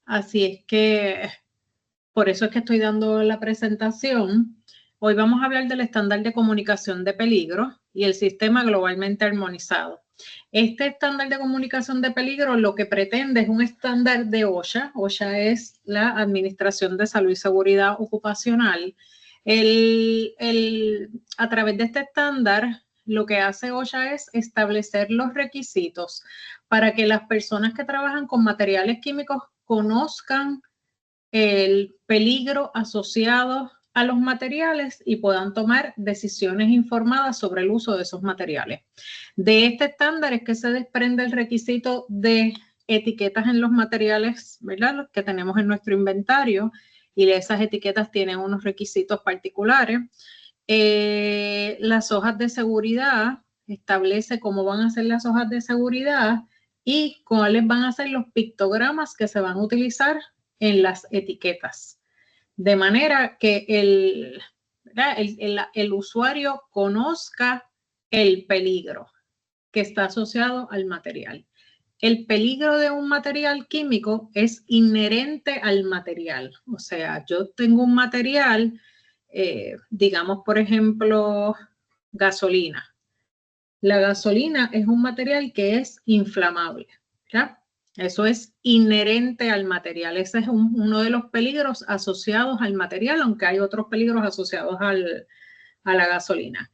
Así es que por eso es que estoy dando la presentación. Hoy vamos a hablar del estándar de comunicación de peligro y el sistema globalmente armonizado. Este estándar de comunicación de peligro lo que pretende es un estándar de OSHA. OSHA es la Administración de Salud y Seguridad Ocupacional. A través de este estándar, lo que hace OSHA es establecer los requisitos para que las personas que trabajan con materiales químicos conozcan el peligro asociado a los materiales y puedan tomar decisiones informadas sobre el uso de esos materiales. De este estándar es que se desprende el requisito de etiquetas en los materiales, ¿verdad?, los que tenemos en nuestro inventario, y esas etiquetas tienen unos requisitos particulares. Las hojas de seguridad, establece cómo van a ser las hojas de seguridad y cuáles van a ser los pictogramas que se van a utilizar en las etiquetas, de manera que el usuario conozca el peligro que está asociado al material. El peligro de un material químico es inherente al material. O sea, yo tengo un material, digamos, por ejemplo, gasolina. La gasolina es un material que es inflamable, ¿ya? Eso es inherente al material. Ese es uno de los peligros asociados al material, aunque hay otros peligros asociados a la gasolina.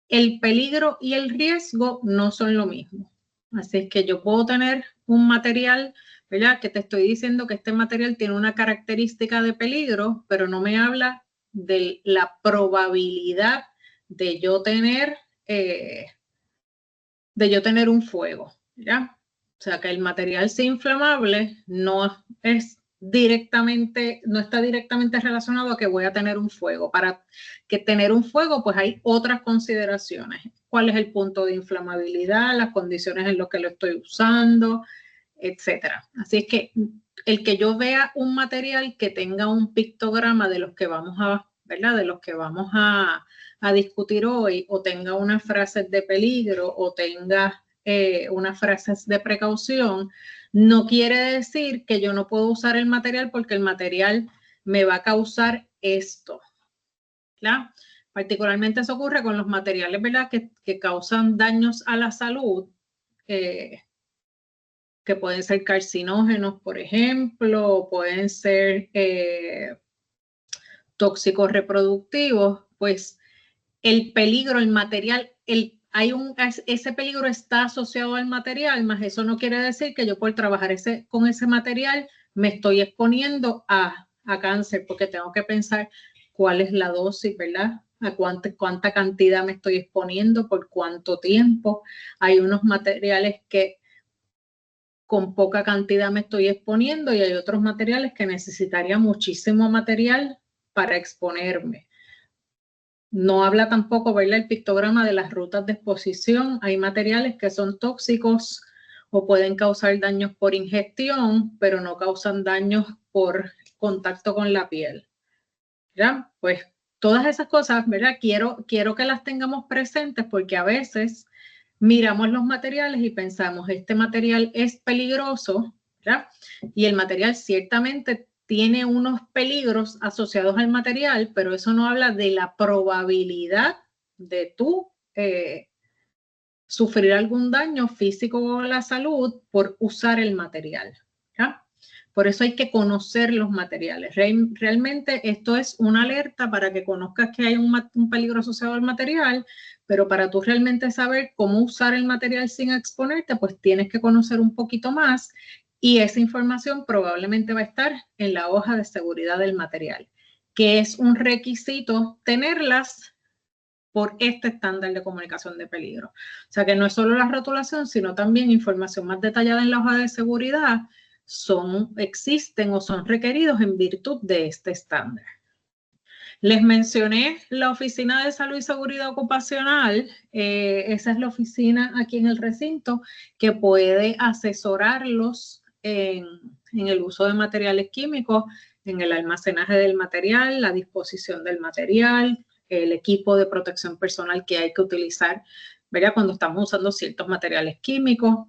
El peligro y el riesgo no son lo mismo. Así es que yo puedo tener un material, ¿verdad?, que te estoy diciendo que este material tiene una característica de peligro, pero no me habla de la probabilidad de yo tener un fuego, ¿ya? O sea, que el material sea inflamable no está directamente relacionado a que voy a tener un fuego. Para que tener un fuego, pues hay otras consideraciones. ¿Cuál es el punto de inflamabilidad? Las condiciones en las que lo estoy usando, etcétera. Así es que el que yo vea un material que tenga un pictograma de los que vamos a, ¿verdad?, de los que vamos a discutir hoy, o tenga unas frases de peligro o tenga unas frases de precaución, no quiere decir que yo no puedo usar el material porque el material me va a causar esto, ¿verdad? Particularmente eso ocurre con los materiales, ¿verdad?, que causan daños a la salud, que pueden ser carcinógenos, por ejemplo, o pueden ser tóxicos reproductivos. Pues el peligro, el material, ese peligro está asociado al material, más eso no quiere decir que yo por trabajar con ese material me estoy exponiendo a cáncer, porque tengo que pensar cuál es la dosis, ¿verdad? A cuánta cantidad me estoy exponiendo, por cuánto tiempo. Hay unos materiales que con poca cantidad me estoy exponiendo y hay otros materiales que necesitaría muchísimo material para exponerme. No habla tampoco, ¿verdad?, el pictograma de las rutas de exposición. Hay materiales que son tóxicos o pueden causar daños por ingestión, pero no causan daños por contacto con la piel, ¿ya? Pues todas esas cosas, ¿verdad?, quiero que las tengamos presentes, porque a veces miramos los materiales y pensamos, este material es peligroso, ¿ya? Y el material ciertamente tiene unos peligros asociados al material, pero eso no habla de la probabilidad de tú sufrir algún daño físico a la salud por usar el material, ¿ya? Por eso hay que conocer los materiales. Realmente esto es una alerta para que conozcas que hay un peligro asociado al material, pero para tú realmente saber cómo usar el material sin exponerte, pues tienes que conocer un poquito más, y esa información probablemente va a estar en la hoja de seguridad del material, que es un requisito tenerlas por este estándar de comunicación de peligro. O sea que no es solo la rotulación, sino también información más detallada en la hoja de seguridad existen o son requeridos en virtud de este estándar. Les mencioné la Oficina de Salud y Seguridad Ocupacional. Esa es la oficina aquí en el recinto que puede asesorarlos en el uso de materiales químicos, en el almacenaje del material, la disposición del material, el equipo de protección personal que hay que utilizar, ¿verdad?, cuando estamos usando ciertos materiales químicos.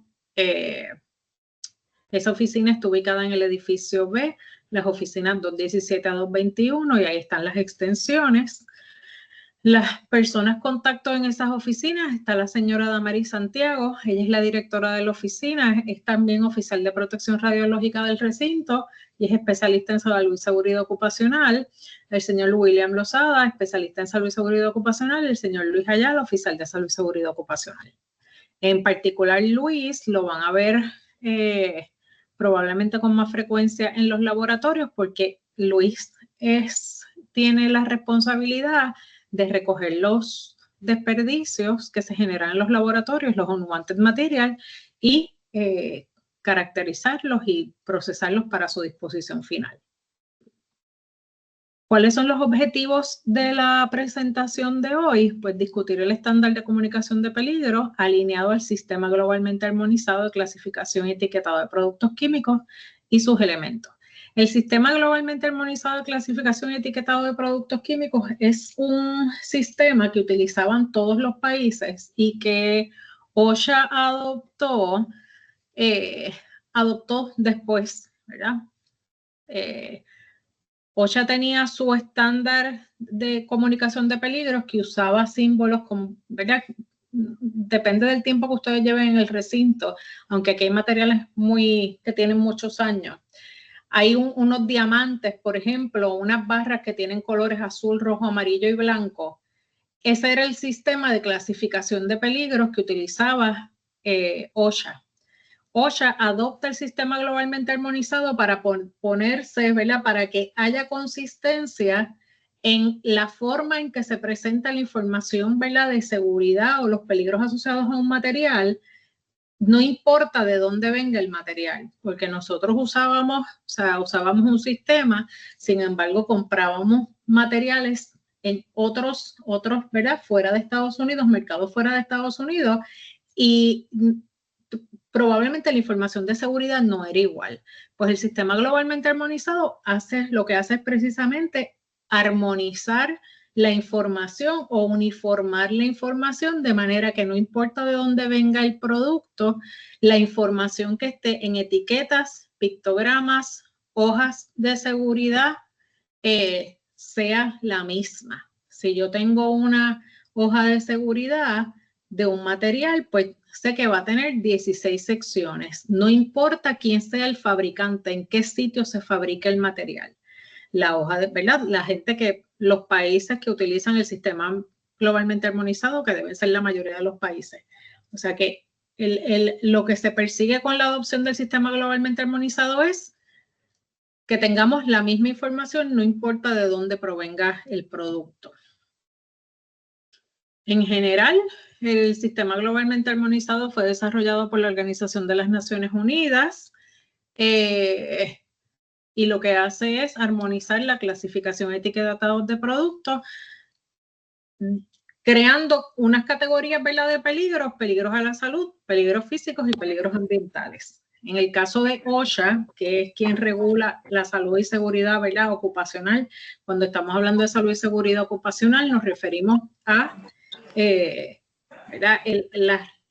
Esa oficina está ubicada en el edificio B, las oficinas 217 a 221, y ahí están las extensiones. Las personas contacto en esas oficinas, está la señora Damaris Santiago, ella es la directora de la oficina, es también oficial de protección radiológica del recinto y es especialista en salud y seguridad ocupacional. El señor William Lozada, especialista en salud y seguridad ocupacional, y el señor Luis Ayala, oficial de salud y seguridad ocupacional. En particular, Luis lo van a ver probablemente con más frecuencia en los laboratorios porque Luis tiene la responsabilidad de recoger los desperdicios que se generan en los laboratorios, los unwanted material, y caracterizarlos y procesarlos para su disposición final. ¿Cuáles son los objetivos de la presentación de hoy? Pues discutir el estándar de comunicación de peligro alineado al sistema globalmente armonizado de clasificación y etiquetado de productos químicos y sus elementos. El sistema globalmente armonizado de clasificación y etiquetado de productos químicos es un sistema que utilizaban todos los países y que OSHA adoptó después, ¿verdad? OSHA tenía su estándar de comunicación de peligros que usaba símbolos, ¿verdad? Depende del tiempo que ustedes lleven en el recinto, aunque aquí hay materiales que tienen muchos años. Hay unos diamantes, por ejemplo, unas barras que tienen colores azul, rojo, amarillo y blanco. Ese era el sistema de clasificación de peligros que utilizaba OSHA. OSHA adopta el sistema globalmente armonizado para ponerse, ¿verdad? Para que haya consistencia en la forma en que se presenta la información, ¿verdad? De seguridad o los peligros asociados a un material, no importa de dónde venga el material, porque nosotros usábamos un sistema, sin embargo, comprábamos materiales en otros, ¿verdad? Fuera de Estados Unidos, mercados fuera de Estados Unidos, y probablemente la información de seguridad no era igual. Pues el sistema globalmente armonizado lo que hace es precisamente armonizar la información o uniformar la información de manera que no importa de dónde venga el producto, la información que esté en etiquetas, pictogramas, hojas de seguridad sea la misma. Si yo tengo una hoja de seguridad de un material, pues sé que va a tener 16 secciones. No importa quién sea el fabricante, en qué sitio se fabrica el material. La hoja de, ¿verdad? Los países que utilizan el sistema globalmente armonizado, que deben ser la mayoría de los países. O sea que lo que se persigue con la adopción del sistema globalmente armonizado es que tengamos la misma información, no importa de dónde provenga el producto. En general, el sistema globalmente armonizado fue desarrollado por la Organización de las Naciones Unidas y lo que hace es armonizar la clasificación etiquetada de productos, creando unas categorías, ¿verdad? De peligros a la salud, peligros físicos y peligros ambientales. En el caso de OSHA, que es quien regula la salud y seguridad, ¿verdad? Ocupacional, cuando estamos hablando de salud y seguridad ocupacional, nos referimos a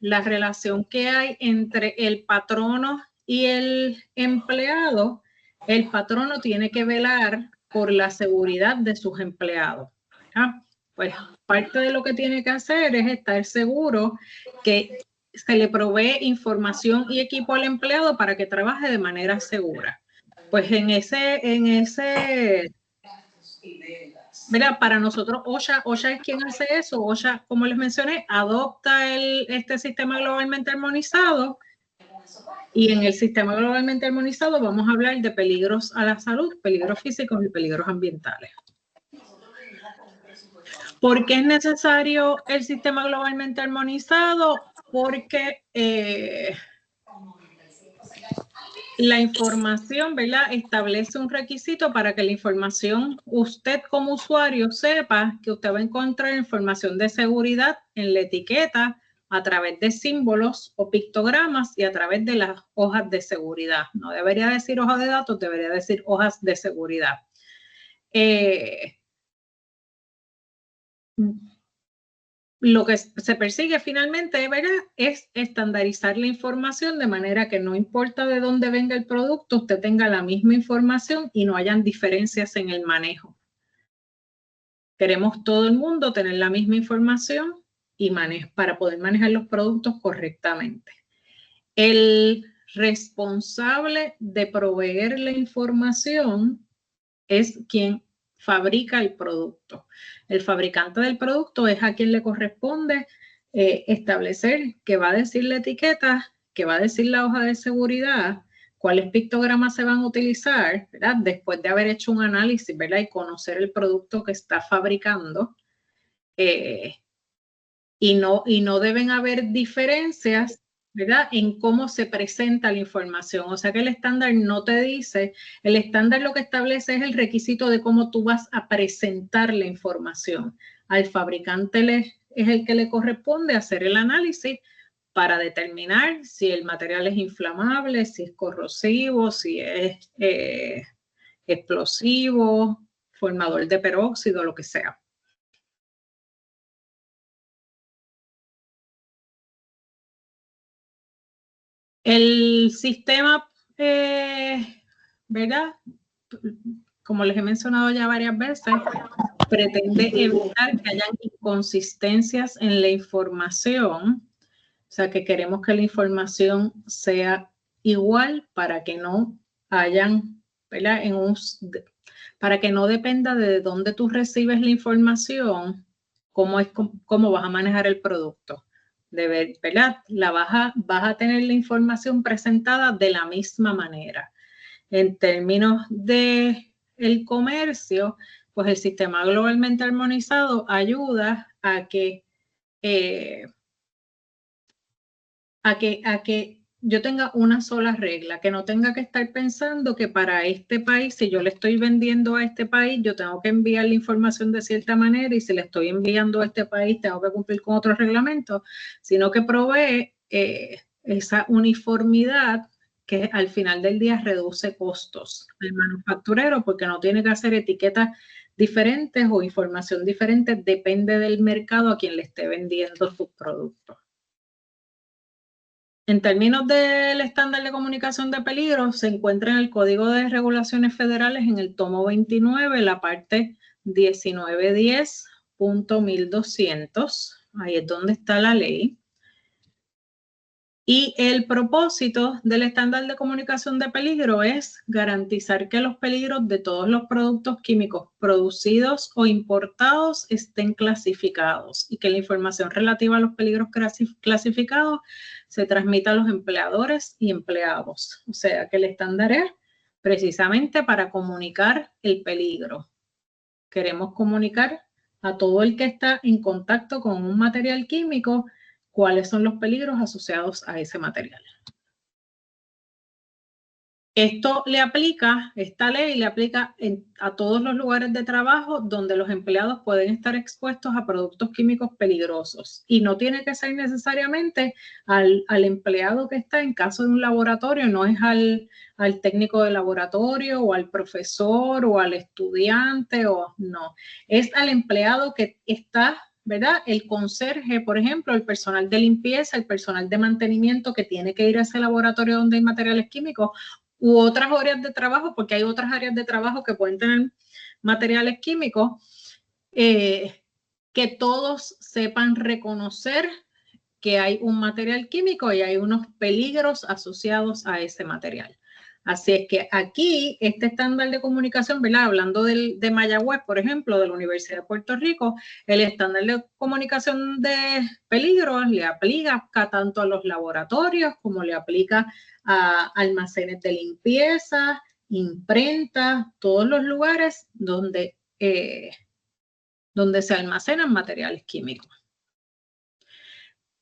la relación que hay entre el patrono y el empleado. El patrono tiene que velar por la seguridad de sus empleados. Pues parte de lo que tiene que hacer es estar seguro que se le provee información y equipo al empleado para que trabaje de manera segura. Pues en ese ¿verdad? Para nosotros, OSHA es quien hace eso. OSHA, como les mencioné, adopta este sistema globalmente armonizado, y en el sistema globalmente armonizado vamos a hablar de peligros a la salud, peligros físicos y peligros ambientales. ¿Por qué es necesario el sistema globalmente armonizado? Porque la información, ¿verdad? Establece un requisito para que la información, usted como usuario sepa que usted va a encontrar información de seguridad en la etiqueta a través de símbolos o pictogramas y a través de las hojas de seguridad. No debería decir hoja de datos, debería decir hojas de seguridad. lo que se persigue finalmente, ¿verdad?, es estandarizar la información de manera que no importa de dónde venga el producto, usted tenga la misma información y no hayan diferencias en el manejo. Queremos todo el mundo tener la misma información y para poder manejar los productos correctamente. El responsable de proveer la información es quien fabrica el producto. El fabricante del producto es a quien le corresponde establecer qué va a decir la etiqueta, qué va a decir la hoja de seguridad, cuáles pictogramas se van a utilizar, ¿verdad?, después de haber hecho un análisis, ¿verdad?, y conocer el producto que está fabricando. Y no deben haber diferencias, ¿verdad?, en cómo se presenta la información. O sea que el estándar no te dice, el estándar lo que establece es el requisito de cómo tú vas a presentar la información. Al fabricante es el que le corresponde hacer el análisis para determinar si el material es inflamable, si es corrosivo, si es explosivo, formador de peróxido, lo que sea. El sistema, ¿verdad?, como les he mencionado ya varias veces, pretende evitar que hayan inconsistencias en la información. O sea, que queremos que la información sea igual para que no hayan, ¿verdad?, para que no dependa de dónde tú recibes la información, cómo vas a manejar el producto. ¿Verdad? Vas a tener la información presentada de la misma manera. En términos de el comercio, pues el sistema globalmente armonizado ayuda a que yo tenga una sola regla, que no tenga que estar pensando que para este país, si yo le estoy vendiendo a este país, yo tengo que enviar la información de cierta manera, y si le estoy enviando a este país, tengo que cumplir con otros reglamentos, sino que provee esa uniformidad que al final del día reduce costos al manufacturero, porque no tiene que hacer etiquetas diferentes o información diferente, depende del mercado a quien le esté vendiendo sus productos. En términos del estándar de comunicación de peligro, se encuentra en el Código de Regulaciones Federales en el tomo 29, la parte 1910.1200. Ahí es donde está la ley. Y el propósito del estándar de comunicación de peligro es garantizar que los peligros de todos los productos químicos producidos o importados estén clasificados y que la información relativa a los peligros clasificados se transmita a los empleadores y empleados. O sea, que el estándar es precisamente para comunicar el peligro. Queremos comunicar a todo el que está en contacto con un material químico cuáles son los peligros asociados a ese material. Esta ley le aplica a todos los lugares de trabajo donde los empleados pueden estar expuestos a productos químicos peligrosos, y no tiene que ser necesariamente al empleado que está en caso de un laboratorio, no es al técnico de laboratorio o al profesor o al estudiante, no, es al empleado que está, ¿verdad? El conserje, por ejemplo, el personal de limpieza, el personal de mantenimiento que tiene que ir a ese laboratorio donde hay materiales químicos, u otras áreas de trabajo, porque hay otras áreas de trabajo que pueden tener materiales químicos, que todos sepan reconocer que hay un material químico y hay unos peligros asociados a ese material. Así es que aquí, este estándar de comunicación, ¿verdad?, hablando de Mayagüez, por ejemplo, de la Universidad de Puerto Rico, el estándar de comunicación de peligros le aplica tanto a los laboratorios como le aplica a almacenes de limpieza, imprenta, todos los lugares donde se almacenan materiales químicos.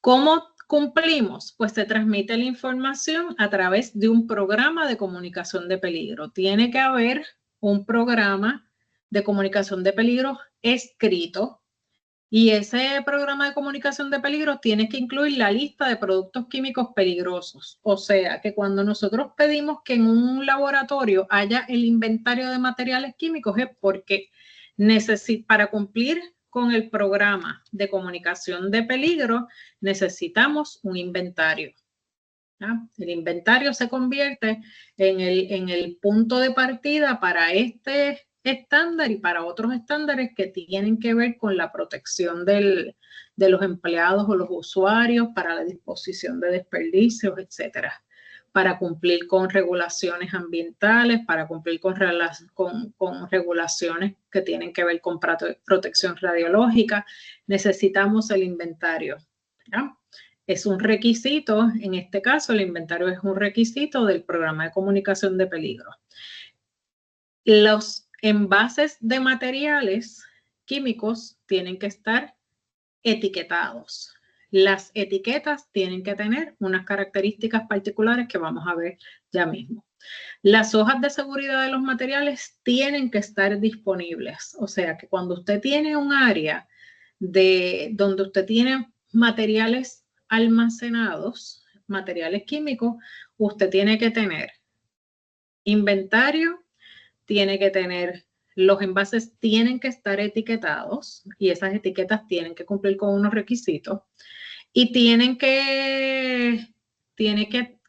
¿Cómo cumplimos? Pues se transmite la información a través de un programa de comunicación de peligro. Tiene que haber un programa de comunicación de peligro escrito, y ese programa de comunicación de peligro tiene que incluir la lista de productos químicos peligrosos. O sea, que cuando nosotros pedimos que en un laboratorio haya el inventario de materiales químicos, es porque para cumplir con el programa de comunicación de peligro, necesitamos un inventario. ¿Ya? El inventario se convierte en el punto de partida para este estándar y para otros estándares que tienen que ver con la protección de los empleados o los usuarios, para la disposición de desperdicios, etcétera, para cumplir con regulaciones ambientales, para cumplir con regulaciones que tienen que ver con protección radiológica. Necesitamos el inventario, ¿ya? Es un requisito, en este caso el inventario es un requisito del programa de comunicación de peligro. Los envases de materiales químicos tienen que estar etiquetados. Las etiquetas tienen que tener unas características particulares que vamos a ver ya mismo. Las hojas de seguridad de los materiales tienen que estar disponibles. O sea que cuando usted tiene un área donde usted tiene materiales almacenados, materiales químicos, usted tiene que tener inventario, tiene que tener, los envases tienen que estar etiquetados y esas etiquetas tienen que cumplir con unos requisitos y tienen que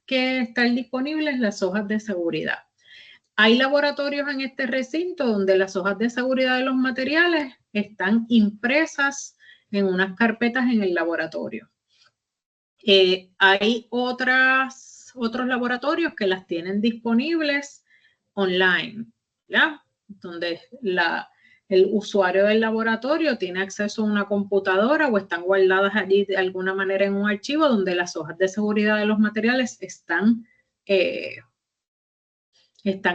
estar disponibles las hojas de seguridad. Hay laboratorios en este recinto donde las hojas de seguridad de los materiales están impresas en unas carpetas en el laboratorio. Hay otros laboratorios que las tienen disponibles online, ¿ya? Donde el usuario del laboratorio tiene acceso a una computadora o están guardadas allí de alguna manera en un archivo donde las hojas de seguridad de los materiales están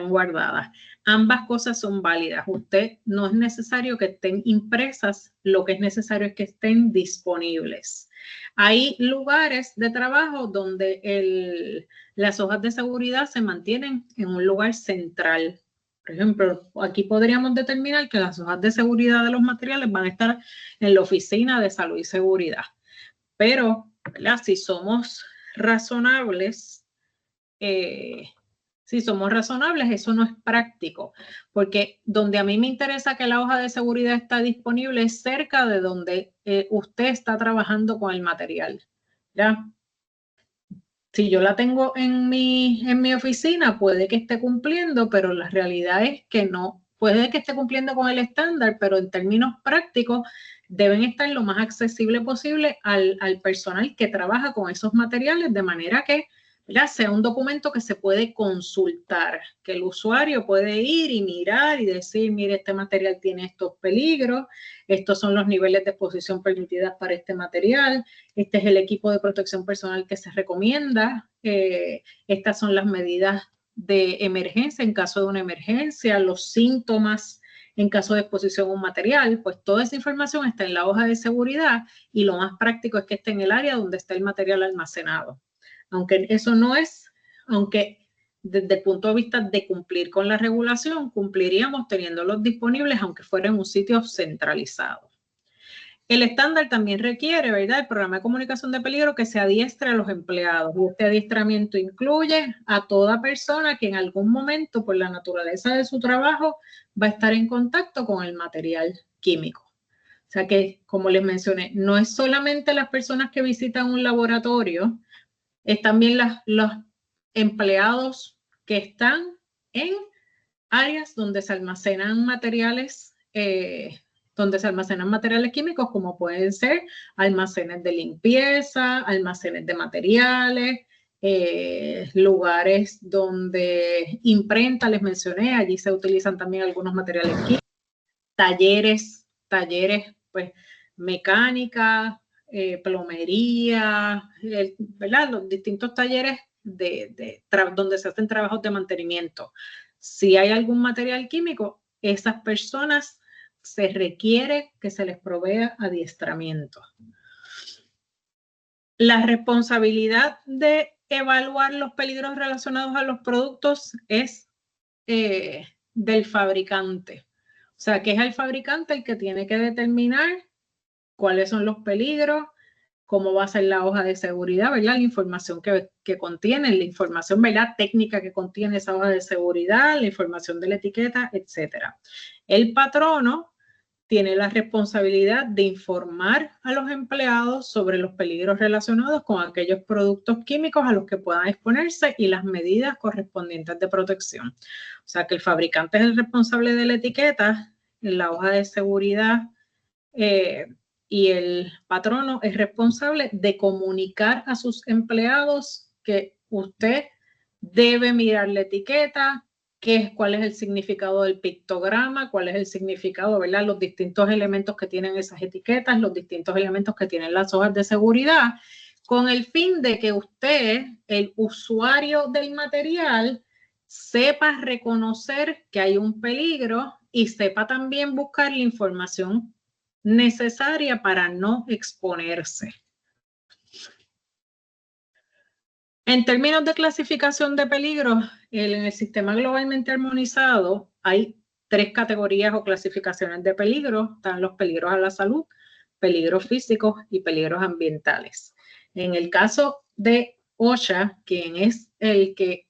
guardadas. Ambas cosas son válidas. Usted no es necesario que estén impresas, lo que es necesario es que estén disponibles. Hay lugares de trabajo donde las hojas de seguridad se mantienen en un lugar central. Por ejemplo, aquí podríamos determinar que las hojas de seguridad de los materiales van a estar en la oficina de salud y seguridad. Pero, ¿verdad? Si somos razonables, eso no es práctico, porque donde a mí me interesa que la hoja de seguridad está disponible es cerca de donde usted está trabajando con el material, ¿ya? Si yo la tengo en mi oficina, puede que esté cumpliendo, pero la realidad es que no. Puede que esté cumpliendo con el estándar, pero en términos prácticos deben estar lo más accesible posible al personal que trabaja con esos materiales, de manera que, ¿verdad?, sea un documento que se puede consultar, que el usuario puede ir y mirar y decir, mire, este material tiene estos peligros, estos son los niveles de exposición permitidas para este material, este es el equipo de protección personal que se recomienda, estas son las medidas de emergencia en caso de una emergencia, los síntomas en caso de exposición a un material, pues toda esa información está en la hoja de seguridad y lo más práctico es que esté en el área donde está el material almacenado. Aunque eso no es, aunque desde el punto de vista de cumplir con la regulación, cumpliríamos teniéndolos disponibles aunque fuera en un sitio centralizado. El estándar también requiere, ¿verdad?, el programa de comunicación de peligro que se adiestre a los empleados. Y este adiestramiento incluye a toda persona que en algún momento, por la naturaleza de su trabajo, va a estar en contacto con el material químico. O sea que, como les mencioné, no es solamente las personas que visitan un laboratorio, es también los empleados que están en áreas donde se almacenan materiales químicos, como pueden ser almacenes de limpieza, almacenes de materiales, lugares donde imprenta, les mencioné, allí se utilizan también algunos materiales químicos, talleres pues mecánica, plomería, ¿verdad?, los distintos talleres donde se hacen trabajos de mantenimiento. Si hay algún material químico, esas personas se requiere que se les provea adiestramiento. La responsabilidad de evaluar los peligros relacionados a los productos es del fabricante. O sea, que es el fabricante el que tiene que determinar cuáles son los peligros, cómo va a ser la hoja de seguridad, ¿verdad?, la información que contiene, la información, ¿verdad?, técnica que contiene esa hoja de seguridad, la información de la etiqueta, etcétera. El patrono tiene la responsabilidad de informar a los empleados sobre los peligros relacionados con aquellos productos químicos a los que puedan exponerse y las medidas correspondientes de protección. O sea que el fabricante es el responsable de la etiqueta, la hoja de seguridad y el patrono es responsable de comunicar a sus empleados que usted debe mirar la etiqueta, cuál es el significado del pictograma, cuál es el significado, ¿verdad? Los distintos elementos que tienen esas etiquetas, los distintos elementos que tienen las hojas de seguridad, con el fin de que usted, el usuario del material, sepa reconocer que hay un peligro y sepa también buscar la información necesaria para no exponerse. En términos de clasificación de peligros, en el sistema globalmente armonizado hay 3 categorías o clasificaciones de peligros. Están los peligros a la salud, peligros físicos y peligros ambientales. En el caso de OSHA, quien es el que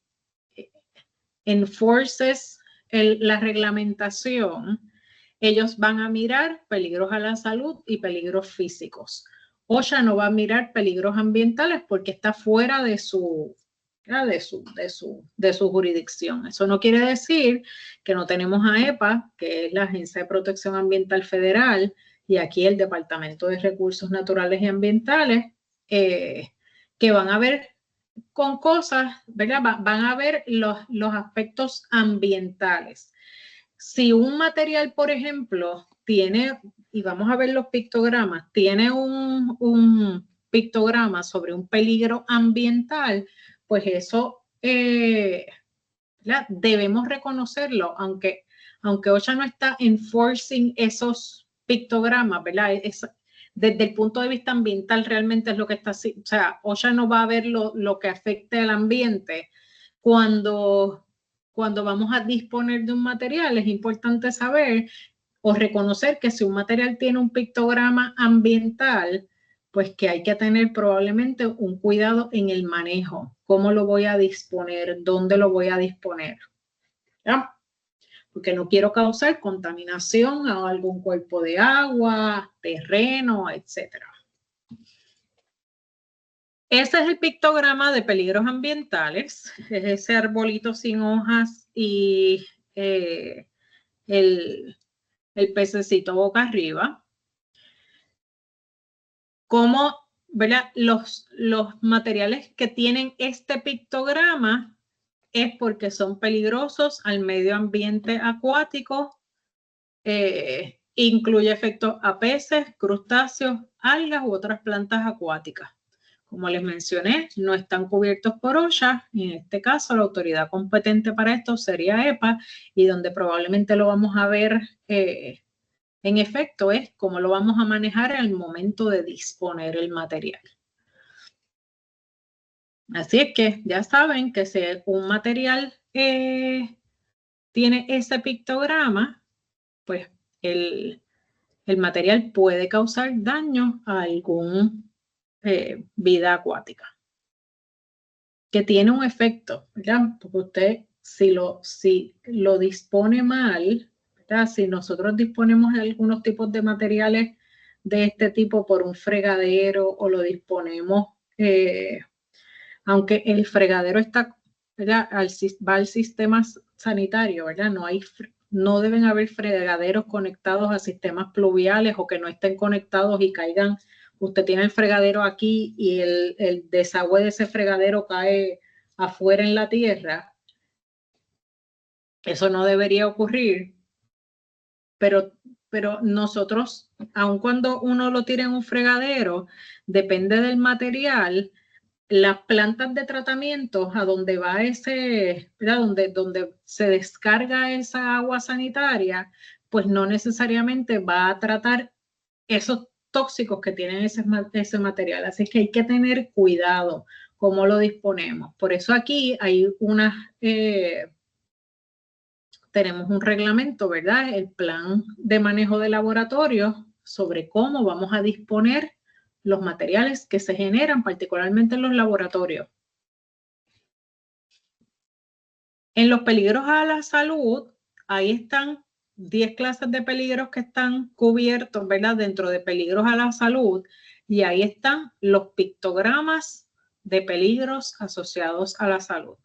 enforces la reglamentación, ellos van a mirar peligros a la salud y peligros físicos. OSHA no va a mirar peligros ambientales porque está fuera de su jurisdicción. Eso no quiere decir que no tenemos a EPA, que es la Agencia de Protección Ambiental Federal, y aquí el Departamento de Recursos Naturales y Ambientales, que van a ver con cosas, ¿verdad? Van a ver los aspectos ambientales. Si un material, por ejemplo, tiene, y vamos a ver los pictogramas, tiene un pictograma sobre un peligro ambiental, pues eso debemos reconocerlo, aunque OSHA no está enforcing esos pictogramas, ¿verdad? Desde el punto de vista ambiental realmente es lo que está así, o sea, OSHA no va a ver lo que afecte al ambiente. Cuando vamos a disponer de un material, es importante saber o reconocer que si un material tiene un pictograma ambiental, pues que hay que tener probablemente un cuidado en el manejo. ¿Cómo lo voy a disponer? ¿Dónde lo voy a disponer? ¿Ya? Porque no quiero causar contaminación a algún cuerpo de agua, terreno, etcétera. Ese es el pictograma de peligros ambientales, es ese arbolito sin hojas y el pececito boca arriba. Como, ¿verdad? Los materiales que tienen este pictograma es porque son peligrosos al medio ambiente acuático, incluye efectos a peces, crustáceos, algas u otras plantas acuáticas. Como les mencioné, no están cubiertos por OSHA, y en este caso la autoridad competente para esto sería EPA, y donde probablemente lo vamos a ver en efecto es cómo lo vamos a manejar al momento de disponer el material. Así es que ya saben que si un material tiene ese pictograma, pues el material puede causar daño a algún vida acuática. Que tiene un efecto, ¿verdad? Porque usted, si lo dispone mal, ¿verdad? Si nosotros disponemos de algunos tipos de materiales de este tipo por un fregadero o lo disponemos, aunque el fregadero está, ¿verdad? Va al sistema sanitario, ¿verdad? No deben haber fregaderos conectados a sistemas pluviales o que no estén conectados y caigan. Usted tiene el fregadero aquí y el desagüe de ese fregadero cae afuera en la tierra. Eso no debería ocurrir. Pero nosotros, aun cuando uno lo tira en un fregadero, depende del material, las plantas de tratamiento a donde va ese, ¿verdad? Donde se descarga esa agua sanitaria, pues no necesariamente va a tratar esos tóxicos que tienen ese material. Así que hay que tener cuidado cómo lo disponemos. Por eso aquí hay tenemos un reglamento, ¿verdad? El plan de manejo de laboratorios sobre cómo vamos a disponer los materiales que se generan, particularmente en los laboratorios. En los peligros a la salud, ahí están 10 clases de peligros que están cubiertos, ¿verdad? Dentro de peligros a la salud, y ahí están los pictogramas de peligros asociados a la salud.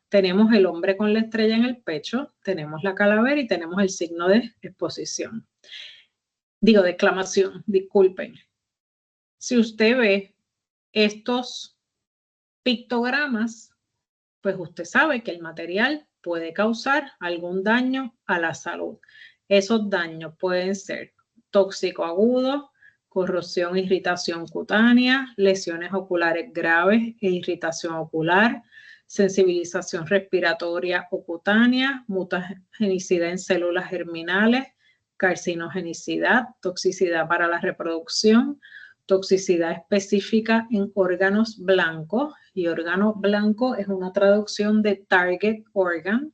Tenemos el hombre con la estrella en el pecho, tenemos la calavera y tenemos el signo de exposición. Digo, de exclamación, disculpen. Si usted ve estos pictogramas, pues usted sabe que el material puede causar algún daño a la salud. Esos daños pueden ser tóxico agudo, corrosión, irritación cutánea, lesiones oculares graves e irritación ocular, sensibilización respiratoria o cutánea, mutagenicidad en células germinales, carcinogenicidad, toxicidad para la reproducción, toxicidad específica en órganos blancos, y órgano blanco es una traducción de target organ.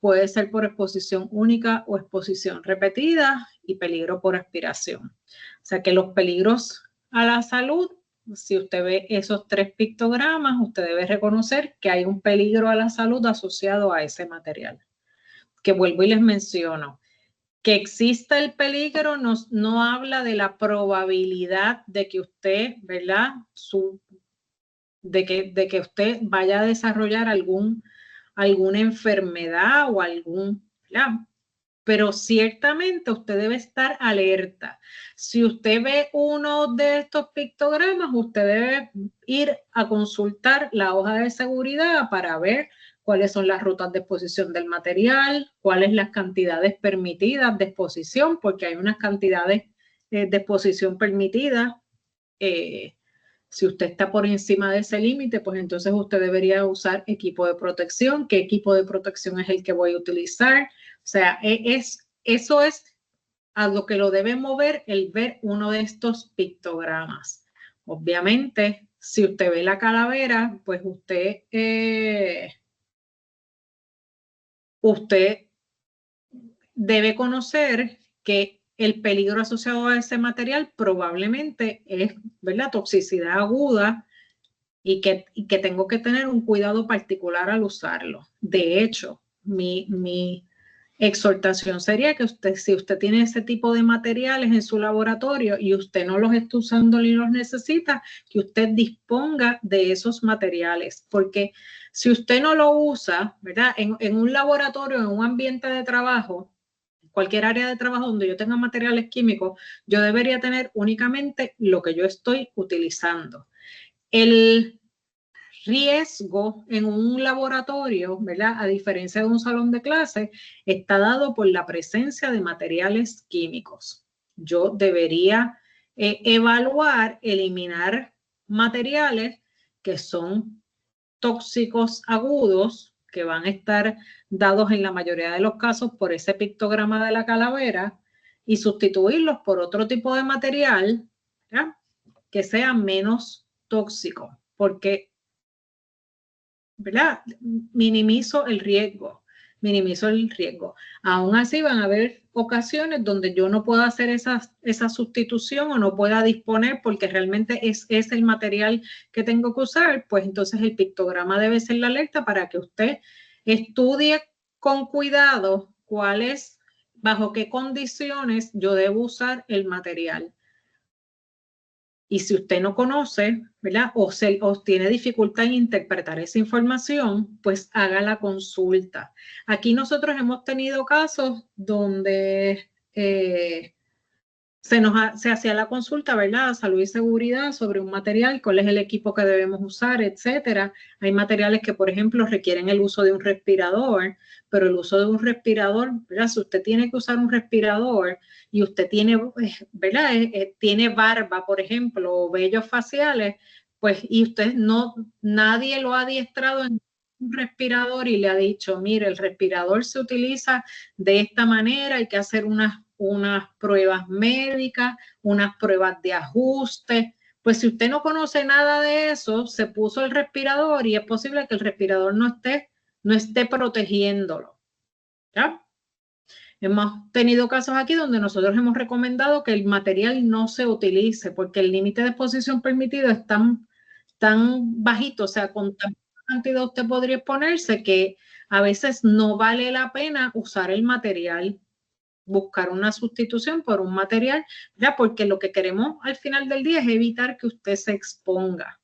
Puede ser por exposición única o exposición repetida, y peligro por aspiración. O sea que los peligros a la salud, si usted ve esos 3 pictogramas, usted debe reconocer que hay un peligro a la salud asociado a ese material. Que vuelvo y les menciono, que exista el peligro no habla de la probabilidad de que usted, ¿verdad? De que usted vaya a desarrollar alguna enfermedad o ¿verdad? Pero ciertamente usted debe estar alerta. Si usted ve uno de estos pictogramas, usted debe ir a consultar la hoja de seguridad para ver cuáles son las rutas de exposición del material, cuáles las cantidades permitidas de exposición, porque hay unas cantidades de exposición permitidas. Si usted está por encima de ese límite, pues entonces usted debería usar equipo de protección. ¿Qué equipo de protección es el que voy a utilizar? O sea, eso es a lo que lo debe mover el ver uno de estos pictogramas. Obviamente, si usted ve la calavera, pues usted debe conocer que el peligro asociado a ese material probablemente es, ¿verdad?, toxicidad aguda, y que tengo que tener un cuidado particular al usarlo. De hecho, mi exhortación sería que si usted tiene ese tipo de materiales en su laboratorio y usted no los está usando ni los necesita, que usted disponga de esos materiales, porque si usted no lo usa, ¿verdad? En un laboratorio, en un ambiente de trabajo, cualquier área de trabajo donde yo tenga materiales químicos, yo debería tener únicamente lo que yo estoy utilizando. El riesgo en un laboratorio, ¿verdad?, a diferencia de un salón de clase, está dado por la presencia de materiales químicos. Yo debería evaluar, eliminar materiales que son tóxicos agudos, que van a estar dados en la mayoría de los casos por ese pictograma de la calavera, y sustituirlos por otro tipo de material, ¿verdad?, que sea menos tóxico, porque, ¿verdad?, minimizo el riesgo. Aún así van a haber ocasiones donde yo no pueda hacer esa sustitución o no pueda disponer porque realmente es el material que tengo que usar, pues entonces el pictograma debe ser la alerta para que usted estudie con cuidado bajo qué condiciones yo debo usar el material. Y si usted no conoce, ¿verdad?, o tiene dificultad en interpretar esa información, pues haga la consulta. Aquí nosotros hemos tenido casos donde se hacía la consulta, ¿verdad?, a salud y seguridad sobre un material, cuál es el equipo que debemos usar, etcétera. Hay materiales que, por ejemplo, requieren el uso de un respirador, pero el uso de un respirador, ¿verdad?, si usted tiene que usar un respirador y usted tiene, ¿verdad?, tiene barba, por ejemplo, o vellos faciales, pues, y nadie lo ha adiestrado en un respirador y le ha dicho, mire, el respirador se utiliza de esta manera, hay que hacer unas pruebas médicas, unas pruebas de ajuste. Pues si usted no conoce nada de eso, se puso el respirador y es posible que el respirador no esté protegiéndolo, ¿ya? Hemos tenido casos aquí donde nosotros hemos recomendado que el material no se utilice porque el límite de exposición permitido es tan bajito, o sea, cantidad usted podría exponerse, que a veces no vale la pena usar el material, buscar una sustitución por un material, ¿ya? Porque lo que queremos al final del día es evitar que usted se exponga.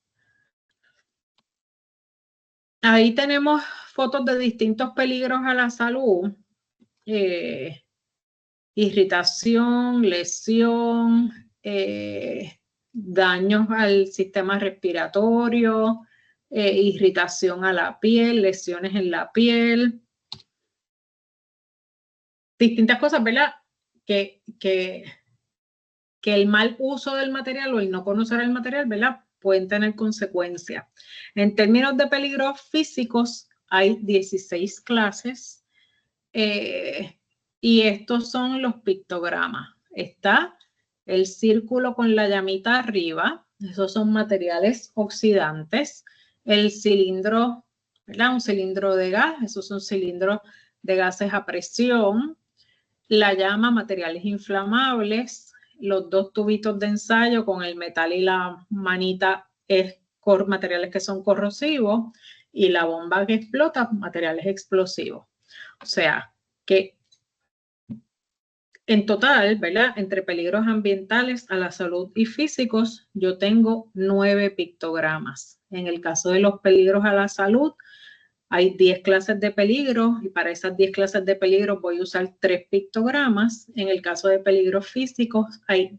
Ahí tenemos fotos de distintos peligros a la salud. Irritación, lesión, daños al sistema respiratorio, irritación a la piel, lesiones en la piel, distintas cosas, ¿verdad? Que el mal uso del material o el no conocer el material, ¿verdad? Pueden tener consecuencias. En términos de peligros físicos, hay 16 clases. Y estos son los pictogramas. Está el círculo con la llamita arriba. Esos son materiales oxidantes. El cilindro, ¿verdad? Un cilindro de gas. Esos son cilindros de gases a presión. La llama, materiales inflamables. Los dos tubitos de ensayo con el metal y la manita es materiales que son corrosivos. Y la bomba que explota, materiales explosivos. O sea, que en total, ¿verdad? Entre peligros ambientales a la salud y físicos, yo tengo 9 pictogramas. En el caso de los peligros a la salud, hay 10 clases de peligros y para esas 10 clases de peligros voy a usar 3 pictogramas. En el caso de peligros físicos, hay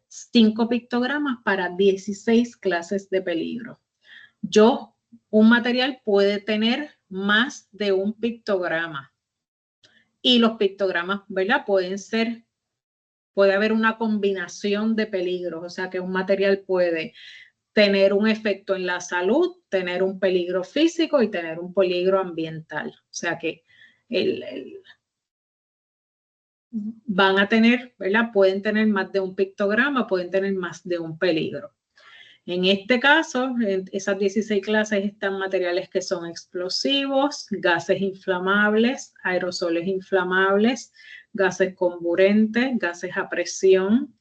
5 pictogramas para 16 clases de peligro. Un material puede tener más de un pictograma. Y los pictogramas, ¿verdad? Puede haber una combinación de peligros, o sea que un material puede tener un efecto en la salud, tener un peligro físico y tener un peligro ambiental. O sea que van a tener, ¿verdad? Pueden tener más de un pictograma, pueden tener más de un peligro. En este caso, en esas 16 clases están materiales que son explosivos, gases inflamables, aerosoles inflamables, gases comburentes, gases a presión,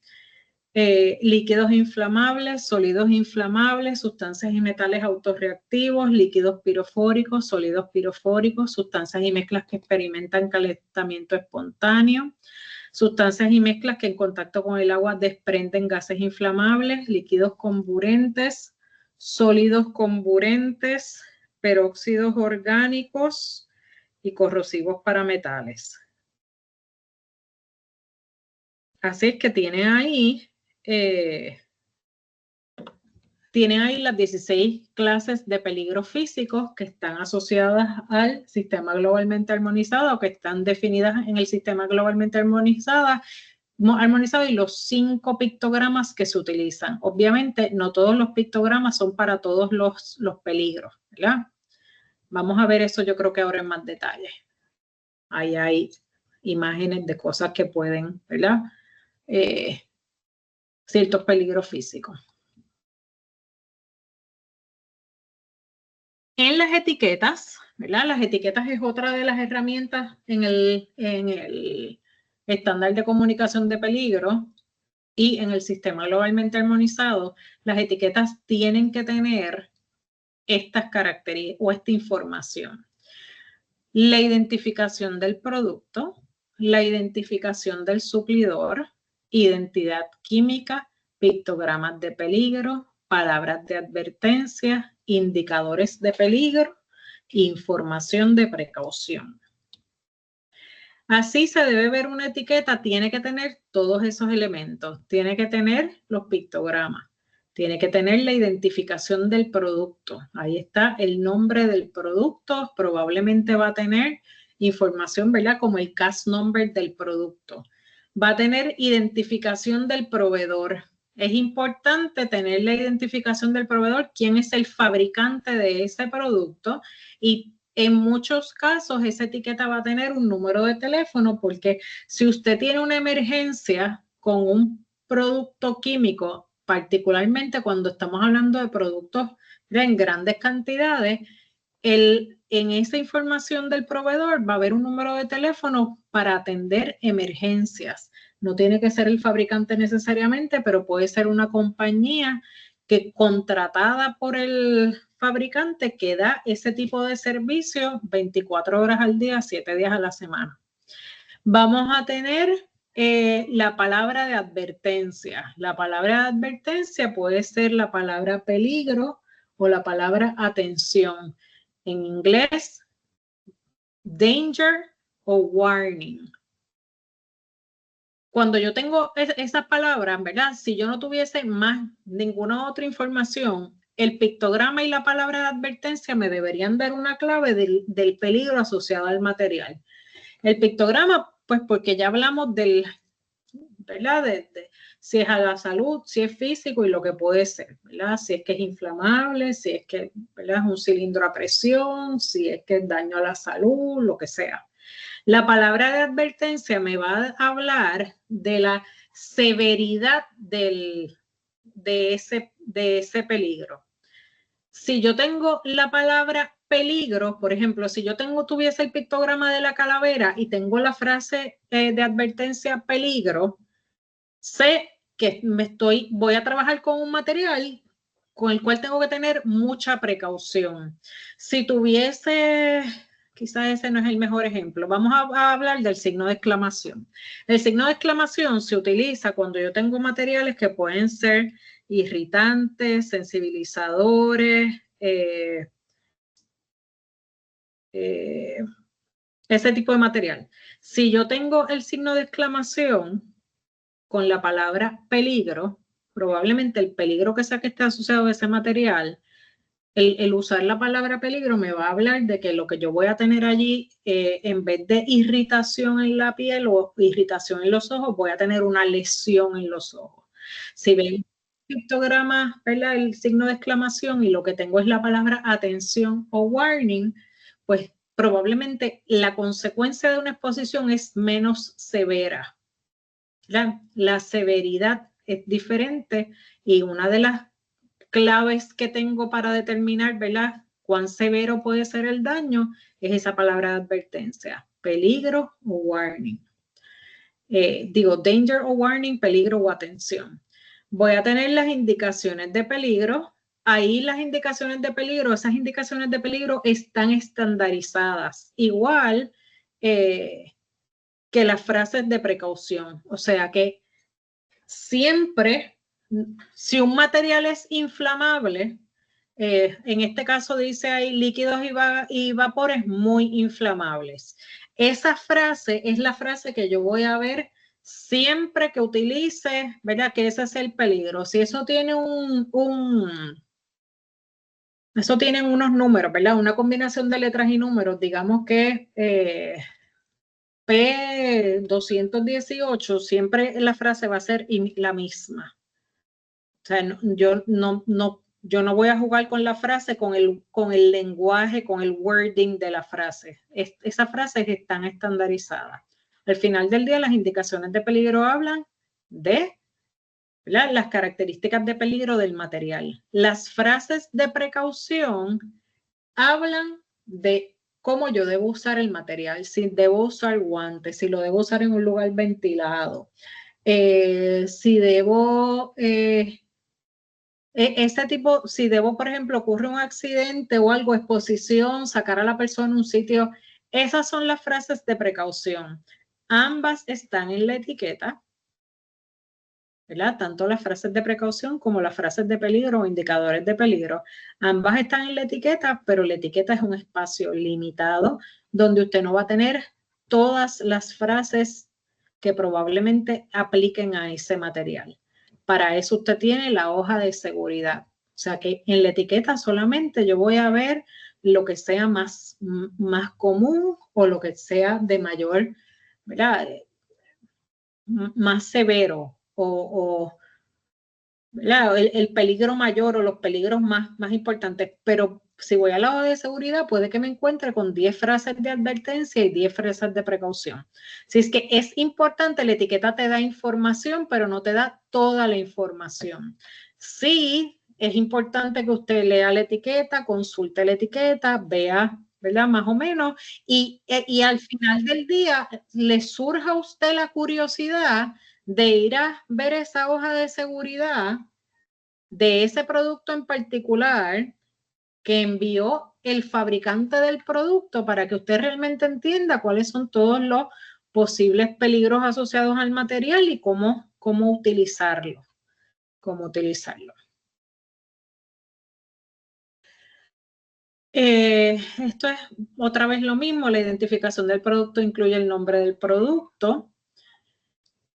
líquidos inflamables, sólidos inflamables, sustancias y metales autorreactivos, líquidos pirofóricos, sólidos pirofóricos, sustancias y mezclas que experimentan calentamiento espontáneo, sustancias y mezclas que en contacto con el agua desprenden gases inflamables, líquidos comburentes, sólidos comburentes, peróxidos orgánicos y corrosivos para metales. Así es que tiene ahí las 16 clases de peligros físicos que están asociadas al sistema globalmente armonizado o que están definidas en el sistema globalmente armonizado y los 5 pictogramas que se utilizan. Obviamente, no todos los pictogramas son para todos los peligros, ¿verdad? Vamos a ver eso yo creo que ahora en más detalle. Ahí hay imágenes de cosas que pueden, ¿verdad? Ciertos peligros físicos. En las etiquetas, ¿verdad? Las etiquetas es otra de las herramientas en el estándar de comunicación de peligro y en el sistema globalmente armonizado. Las etiquetas tienen que tener estas características o esta información. La identificación del producto, la identificación del suplidor, identidad química, pictogramas de peligro, palabras de advertencia, indicadores de peligro, información de precaución. Así se debe ver una etiqueta, tiene que tener todos esos elementos, tiene que tener los pictogramas, tiene que tener la identificación del producto. Ahí está el nombre del producto, probablemente va a tener información, ¿verdad? Como el CAS number del producto. Va a tener identificación del proveedor. Es importante tener la identificación del proveedor, quién es el fabricante de ese producto y en muchos casos esa etiqueta va a tener un número de teléfono porque si usted tiene una emergencia con un producto químico, particularmente cuando estamos hablando de productos en grandes cantidades, en esa información del proveedor va a haber un número de teléfono para atender emergencias. No tiene que ser el fabricante necesariamente, pero puede ser una compañía que contratada por el fabricante que da ese tipo de servicio 24 horas al día, 7 días a la semana. Vamos a tener la palabra de advertencia. La palabra de advertencia puede ser la palabra peligro o la palabra atención. En inglés, danger o warning. Cuando yo tengo esas palabras, ¿verdad? Si yo no tuviese más ninguna otra información, el pictograma y la palabra de advertencia me deberían dar una clave del peligro asociado al material. El pictograma, pues porque ya hablamos del, ¿verdad? De si es a la salud, si es físico y lo que puede ser, ¿verdad? Si es que es inflamable, si es que, ¿verdad? Es un cilindro a presión, si es que es daño a la salud, lo que sea. La palabra de advertencia me va a hablar de la severidad de ese peligro. Si yo tengo la palabra peligro, por ejemplo, si yo tuviese el pictograma de la calavera y tengo la frase de advertencia peligro, sé que voy a trabajar con un material con el cual tengo que tener mucha precaución. Si tuviese, quizás ese no es el mejor ejemplo, vamos a hablar del signo de exclamación. El signo de exclamación se utiliza cuando yo tengo materiales que pueden ser irritantes, sensibilizadores, ese tipo de material. Si yo tengo el signo de exclamación con la palabra peligro, probablemente el peligro que sea que esté asociado a ese material, el usar la palabra peligro me va a hablar de que lo que yo voy a tener allí, en vez de irritación en la piel o irritación en los ojos, voy a tener una lesión en los ojos. Si ven el pictograma, ¿verdad? El signo de exclamación y lo que tengo es la palabra atención o warning, pues probablemente la consecuencia de una exposición es menos severa. La severidad es diferente y una de las claves que tengo para determinar, ¿verdad?, cuán severo puede ser el daño es esa palabra de advertencia, peligro o warning. Digo, danger o warning, peligro o atención. Voy a tener las indicaciones de peligro. Ahí las indicaciones de peligro, esas indicaciones de peligro están estandarizadas. Igual que las frases de precaución. O sea que siempre, si un material es inflamable, en este caso dice ahí líquidos y vapores muy inflamables. Esa frase es la frase que yo voy a ver siempre que utilice, ¿verdad? Que ese es el peligro. Si eso tiene eso tienen unos números, ¿verdad? Una combinación de letras y números, digamos que P218, siempre la frase va a ser la misma. O sea, yo no voy a jugar con la frase, con el lenguaje, con el wording de la frase. Esas frases están estandarizadas. Al final del día, las indicaciones de peligro hablan de, ¿verdad?, las características de peligro del material. Las frases de precaución hablan de cómo yo debo usar el material, si debo usar guantes, si lo debo usar en un lugar ventilado, si debo, ese tipo, si debo, por ejemplo, ocurre un accidente o algo, exposición, sacar a la persona a un sitio, esas son las frases de precaución. Ambas están en la etiqueta, ¿verdad? Tanto las frases de precaución como las frases de peligro o indicadores de peligro. Ambas están en la etiqueta, pero la etiqueta es un espacio limitado donde usted no va a tener todas las frases que probablemente apliquen a ese material. Para eso usted tiene la hoja de seguridad. O sea que en la etiqueta solamente yo voy a ver lo que sea más común o lo que sea de mayor, ¿verdad?, más severo o el peligro mayor o los peligros más importantes. Pero si voy al lado de seguridad, puede que me encuentre con 10 frases de advertencia y 10 frases de precaución. Si es que es importante, la etiqueta te da información, pero no te da toda la información. Sí, es importante que usted lea la etiqueta, consulte la etiqueta, vea, ¿verdad?, más o menos, y al final del día le surja a usted la curiosidad de ir a ver esa hoja de seguridad de ese producto en particular que envió el fabricante del producto para que usted realmente entienda cuáles son todos los posibles peligros asociados al material y cómo utilizarlo. Esto es otra vez lo mismo, la identificación del producto incluye el nombre del producto.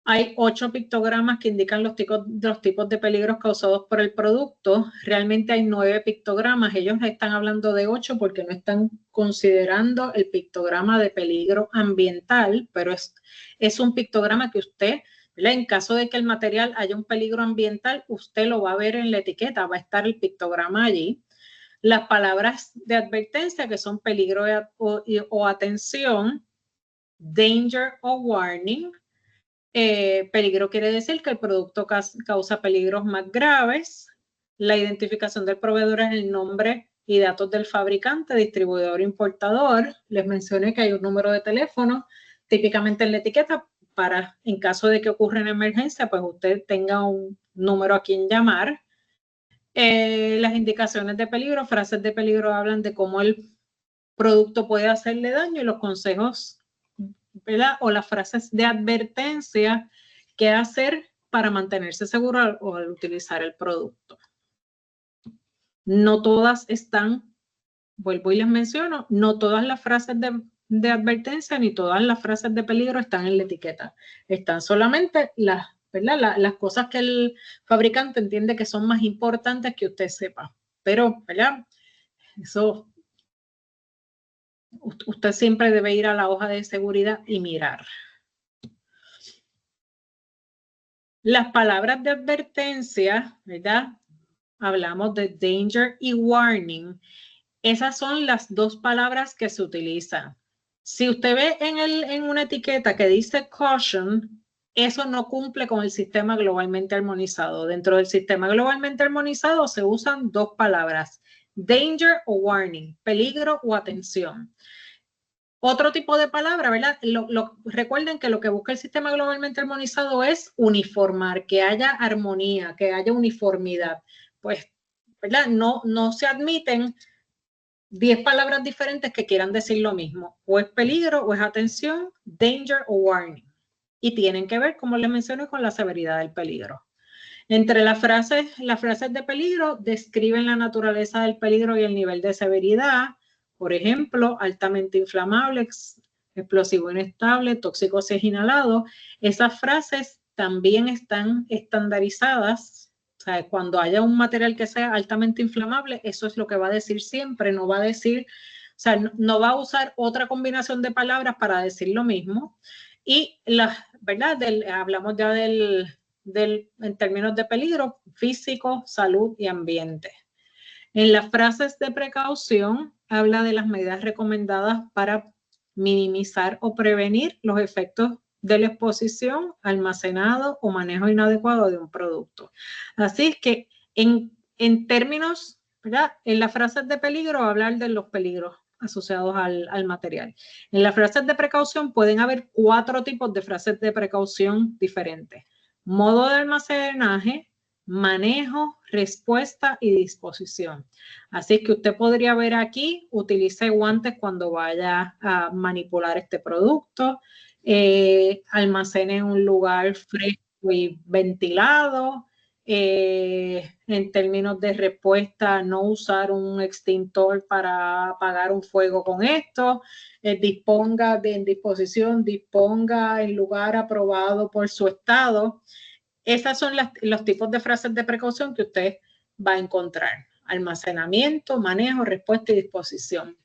Hay 8 pictogramas que indican los tipos de peligros causados por el producto. Realmente hay 9 pictogramas. Ellos están hablando de 8 porque no están considerando el pictograma de peligro ambiental, pero es un pictograma que usted, ¿verdad? En caso de que el material haya un peligro ambiental, usted lo va a ver en la etiqueta, va a estar el pictograma allí. Las palabras de advertencia, que son peligro o atención, danger o warning. Peligro quiere decir que el producto causa peligros más graves. La identificación del proveedor es el nombre y datos del fabricante, distribuidor, importador. Les mencioné que hay un número de teléfono, típicamente en la etiqueta, para en caso de que ocurra una emergencia, pues usted tenga un número a quien llamar. Las indicaciones de peligro, frases de peligro hablan de cómo el producto puede hacerle daño y los consejos, ¿verdad? O las frases de advertencia, qué hacer para mantenerse seguro al utilizar el producto. No todas están, vuelvo y les menciono, no todas las frases de advertencia ni todas las frases de peligro están en la etiqueta. Están solamente las, ¿verdad? Las cosas que el fabricante entiende que son más importantes que usted sepa. Pero, ¿verdad? Eso, usted siempre debe ir a la hoja de seguridad y mirar. Las palabras de advertencia, ¿verdad? Hablamos de danger y warning. Esas son las 2 palabras que se utilizan. Si usted ve en una etiqueta que dice caution, eso no cumple con el sistema globalmente armonizado. Dentro del sistema globalmente armonizado se usan 2 palabras, danger o warning, peligro o atención. Otro tipo de palabra, ¿verdad? Recuerden que lo que busca el sistema globalmente armonizado es uniformar, que haya armonía, que haya uniformidad. Pues, ¿verdad? No se admiten 10 palabras diferentes que quieran decir lo mismo. O es peligro, o es atención, danger o warning. Y tienen que ver, como les mencioné, con la severidad del peligro. Entre las frases de peligro describen la naturaleza del peligro y el nivel de severidad. Por ejemplo, altamente inflamable, explosivo inestable, tóxico si es inhalado. Esas frases también están estandarizadas. O sea, cuando haya un material que sea altamente inflamable, eso es lo que va a decir siempre. No va a decir, o sea, no va a usar otra combinación de palabras para decir lo mismo. Y ¿verdad? Hablamos ya en términos de peligro físico, salud y ambiente. En las frases de precaución habla de las medidas recomendadas para minimizar o prevenir los efectos de la exposición, almacenado o manejo inadecuado de un producto. Así es que en términos, ¿verdad? En las frases de peligro hablar de los peligros asociados al material. En las frases de precaución pueden haber 4 tipos de frases de precaución diferentes. Modo de almacenaje, manejo, respuesta y disposición. Así que usted podría ver aquí, utilice guantes cuando vaya a manipular este producto, almacene en un lugar fresco y ventilado. En términos de respuesta, no usar un extintor para apagar un fuego con esto. Disponga en disposición, disponga en lugar aprobado por su estado. Esas son los tipos de frases de precaución que usted va a encontrar. Almacenamiento, manejo, respuesta y disposición.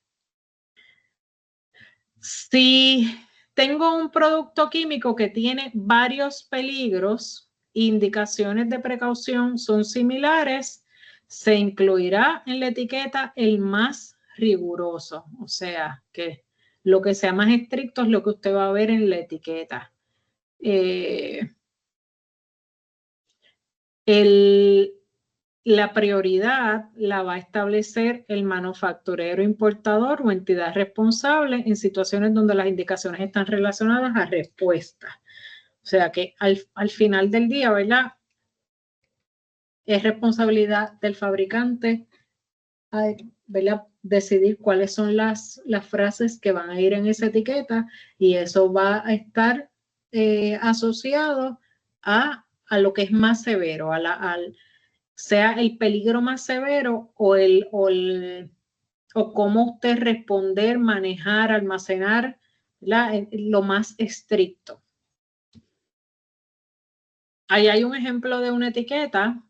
Si tengo un producto químico que tiene varios peligros, indicaciones de precaución son similares, se incluirá en la etiqueta el más riguroso. O sea, que lo que sea más estricto es lo que usted va a ver en la etiqueta. La prioridad la va a establecer el manufacturero, importador o entidad responsable en situaciones donde las indicaciones están relacionadas a respuestas. O sea que al final del día, ¿verdad? Es responsabilidad del fabricante ¿verdad? Decidir cuáles son las frases que van a ir en esa etiqueta y eso va a estar asociado a lo que es más severo, sea el peligro más severo o cómo usted responder, manejar, almacenar lo más estricto. Ahí hay un ejemplo de una etiqueta.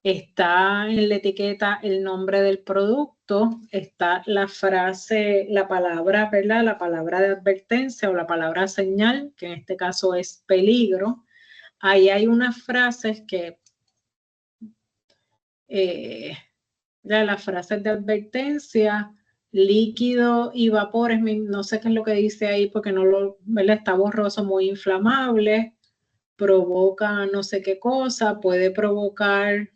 Está en la etiqueta el nombre del producto, está la frase, la palabra, ¿verdad? La palabra de advertencia o la palabra señal, que en este caso es peligro. Ahí hay unas frases que, las frases de advertencia, líquido y vapores, no sé qué es lo que dice ahí porque no lo, ¿verdad? Está borroso, muy inflamable, provoca no sé qué cosa, puede provocar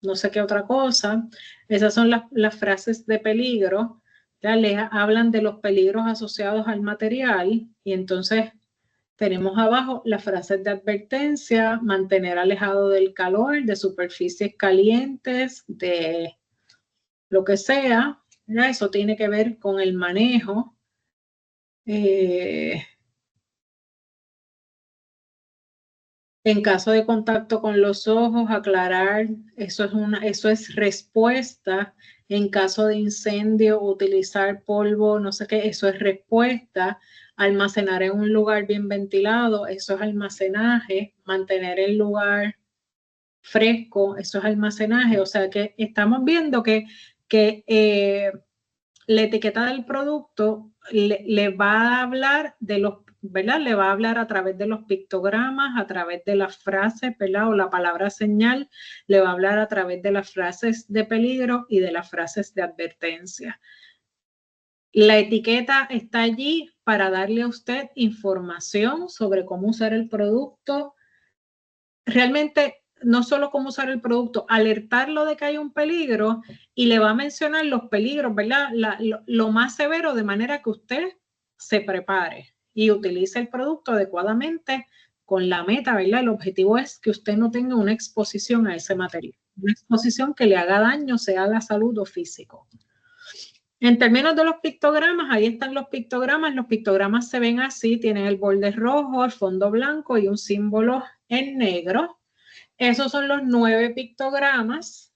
no sé qué otra cosa. Esas son las frases de peligro. Ya les hablan de los peligros asociados al material y entonces tenemos abajo las frases de advertencia, mantener alejado del calor, de superficies calientes, de lo que sea. ¿Ya? Eso tiene que ver con el manejo. En caso de contacto con los ojos, aclarar, eso es respuesta. En caso de incendio, utilizar polvo, no sé qué, eso es respuesta. Almacenar en un lugar bien ventilado, eso es almacenaje. Mantener el lugar fresco, eso es almacenaje. O sea que estamos viendo que la etiqueta del producto le va a hablar de los, ¿verdad? Le va a hablar a través de los pictogramas, a través de las frases, ¿verdad? O la palabra señal, le va a hablar a través de las frases de peligro y de las frases de advertencia. La etiqueta está allí para darle a usted información sobre cómo usar el producto. Realmente no solo cómo usar el producto, alertarlo de que hay un peligro y le va a mencionar los peligros, ¿verdad? Lo más severo, de manera que usted se prepare y utilice el producto adecuadamente con la meta, ¿verdad? El objetivo es que usted no tenga una exposición a ese material, una exposición que le haga daño, sea a la salud o físico. En términos de los pictogramas, ahí están los pictogramas se ven así, tienen el borde rojo, el fondo blanco y un símbolo en negro. Esos son los 9 pictogramas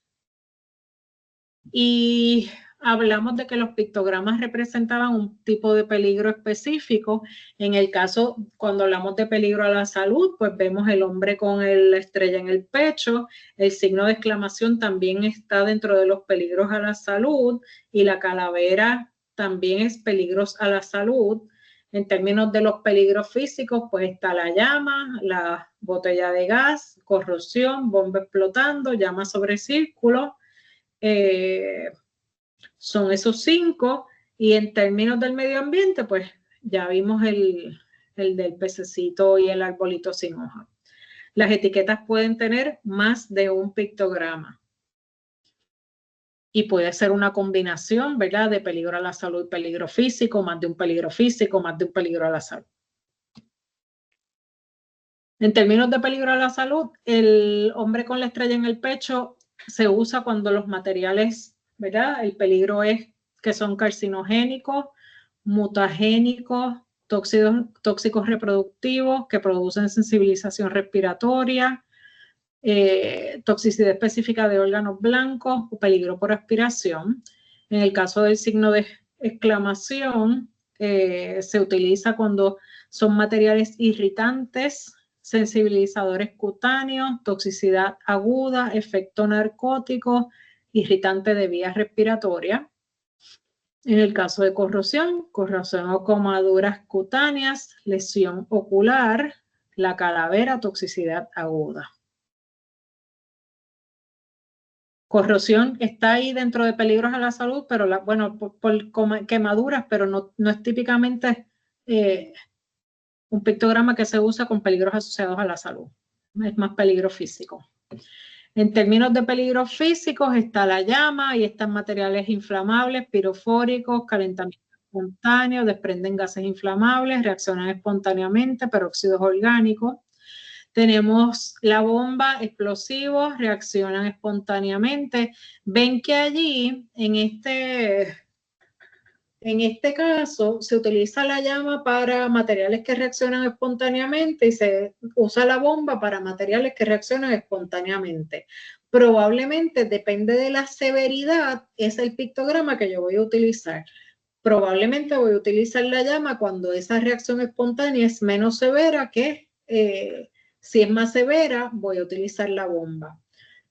y hablamos de que los pictogramas representaban un tipo de peligro específico. En el caso, cuando hablamos de peligro a la salud, pues vemos el hombre con la estrella en el pecho, el signo de exclamación también está dentro de los peligros a la salud y la calavera también es peligros a la salud. En términos de los peligros físicos, pues está la llama, la botella de gas, corrosión, bomba explotando, llama sobre círculo. Son esos 5. Y en términos del medio ambiente, pues ya vimos el del pececito y el arbolito sin hoja. Las etiquetas pueden tener más de un pictograma. Y puede ser una combinación, ¿verdad? De peligro a la salud y peligro físico, más de un peligro físico, más de un peligro a la salud. En términos de peligro a la salud, el hombre con la estrella en el pecho se usa cuando los materiales, ¿verdad? El peligro es que son carcinogénicos, mutagénicos, tóxicos reproductivos que producen sensibilización respiratoria, toxicidad específica de órganos blancos o peligro por aspiración. En el caso del signo de exclamación, se utiliza cuando son materiales irritantes, sensibilizadores cutáneos, toxicidad aguda, efecto narcótico, irritante de vías respiratorias. En el caso de corrosión o quemaduras cutáneas, lesión ocular, la calavera, toxicidad aguda. Corrosión está ahí dentro de peligros a la salud, pero bueno, por quemaduras, pero no es típicamente un pictograma que se usa con peligros asociados a la salud. Es más peligro físico. En términos de peligros físicos está la llama y están materiales inflamables, pirofóricos, calentamiento espontáneo, desprenden gases inflamables, reaccionan espontáneamente, peróxidos orgánicos. Tenemos la bomba, explosivos, reaccionan espontáneamente. Ven que allí, en este caso, se utiliza la llama para materiales que reaccionan espontáneamente y se usa la bomba para materiales que reaccionan espontáneamente. Probablemente, depende de la severidad, es el pictograma que yo voy a utilizar. Probablemente voy a utilizar la llama cuando esa reacción espontánea es menos severa que si es más severa, voy a utilizar la bomba.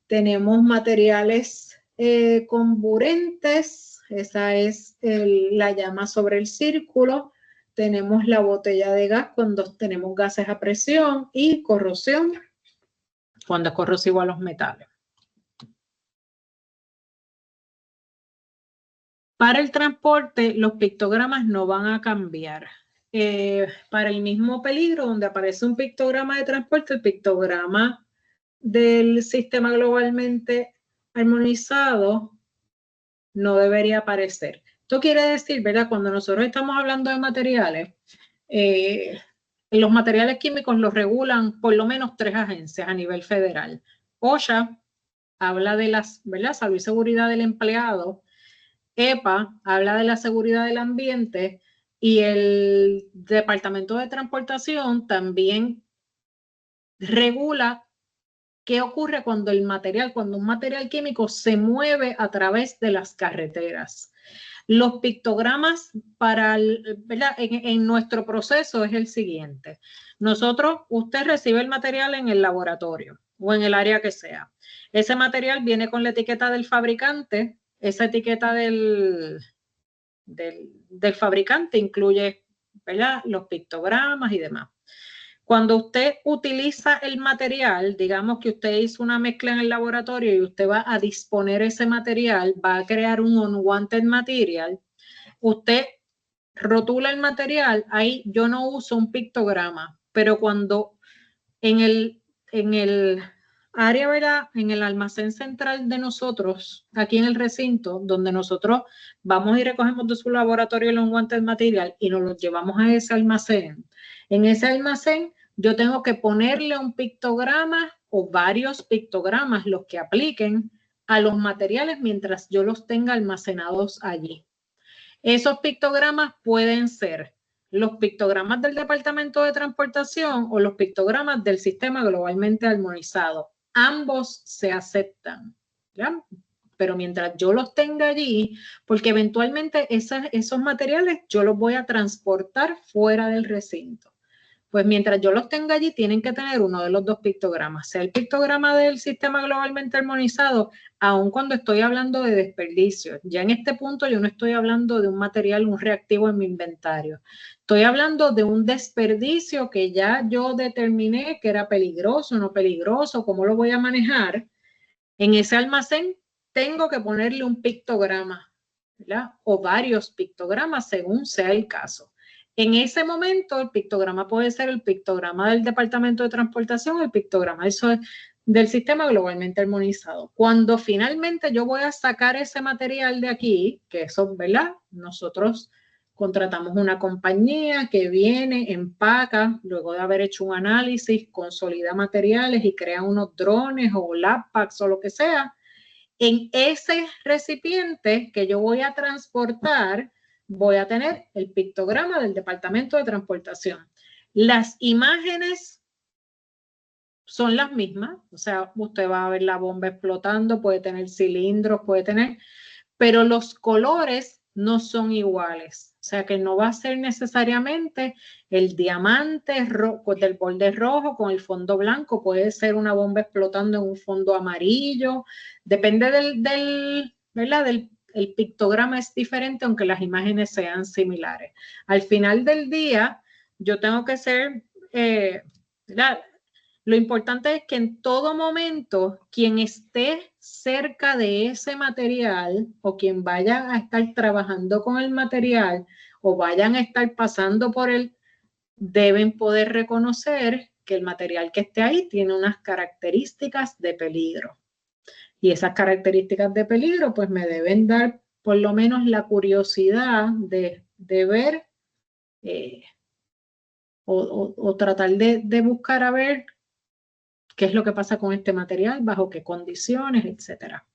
Tenemos materiales comburentes, esa es la llama sobre el círculo. Tenemos la botella de gas cuando tenemos gases a presión y corrosión cuando es corrosivo a los metales. Para el transporte, los pictogramas no van a cambiar. Para el mismo peligro, donde aparece un pictograma de transporte, el pictograma del sistema globalmente armonizado no debería aparecer. Esto quiere decir, ¿verdad? Cuando nosotros estamos hablando de materiales, los materiales químicos los regulan por lo menos 3 agencias a nivel federal. OSHA habla de las, ¿verdad? Salud y seguridad del empleado. EPA habla de la seguridad del ambiente y el Departamento de Transportación también regula qué ocurre cuando un material químico se mueve a través de las carreteras. Los pictogramas ¿verdad? En nuestro proceso es el siguiente. Usted recibe el material en el laboratorio o en el área que sea. Ese material viene con la etiqueta del fabricante. Esa etiqueta del fabricante incluye, ¿verdad?, los pictogramas y demás. Cuando usted utiliza el material, digamos que usted hizo una mezcla en el laboratorio y usted va a disponer ese material, va a crear un unwanted material, usted rotula el material, ahí yo no uso un pictograma, pero cuando en el área, ¿verdad?, en el almacén central de nosotros, aquí en el recinto, donde nosotros vamos y recogemos de su laboratorio el unwanted material y nos lo llevamos a ese almacén. En ese almacén yo tengo que ponerle un pictograma o varios pictogramas, los que apliquen a los materiales mientras yo los tenga almacenados allí. Esos pictogramas pueden ser los pictogramas del Departamento de Transportación o los pictogramas del sistema globalmente armonizado. Ambos se aceptan, ¿ya? Pero mientras yo los tenga allí, porque eventualmente esos materiales yo los voy a transportar fuera del recinto. Pues mientras yo los tenga allí, tienen que tener uno de los 2 pictogramas, sea el pictograma del sistema globalmente armonizado, aun cuando estoy hablando de desperdicio. Ya en este punto yo no estoy hablando de un material, un reactivo en mi inventario. Estoy hablando de un desperdicio que ya yo determiné que era peligroso, no peligroso, cómo lo voy a manejar. En ese almacén tengo que ponerle un pictograma, ¿verdad? O varios pictogramas según sea el caso. En ese momento, el pictograma puede ser el pictograma del Departamento de Transportación, el pictograma del sistema globalmente armonizado. Cuando finalmente yo voy a sacar ese material de aquí, que eso, ¿verdad? Nosotros contratamos una compañía que viene, empaca, luego de haber hecho un análisis, consolida materiales y crea unos drones o lab packs o lo que sea. En ese recipiente que yo voy a transportar, voy a tener el pictograma del Departamento de Transportación. Las imágenes son las mismas, o sea, usted va a ver la bomba explotando, puede tener cilindros, pero los colores no son iguales. O sea, que no va a ser necesariamente el diamante del borde rojo con el fondo blanco, puede ser una bomba explotando en un fondo amarillo, depende ¿verdad? El pictograma es diferente, aunque las imágenes sean similares. Al final del día, yo tengo que ser, ¿verdad? Lo importante es que en todo momento quien esté cerca de ese material o quien vaya a estar trabajando con el material o vayan a estar pasando por él, deben poder reconocer que el material que esté ahí tiene unas características de peligro. Y esas características de peligro pues me deben dar por lo menos la curiosidad de ver o tratar de buscar a ver qué es lo que pasa con este material, bajo qué condiciones, etcétera.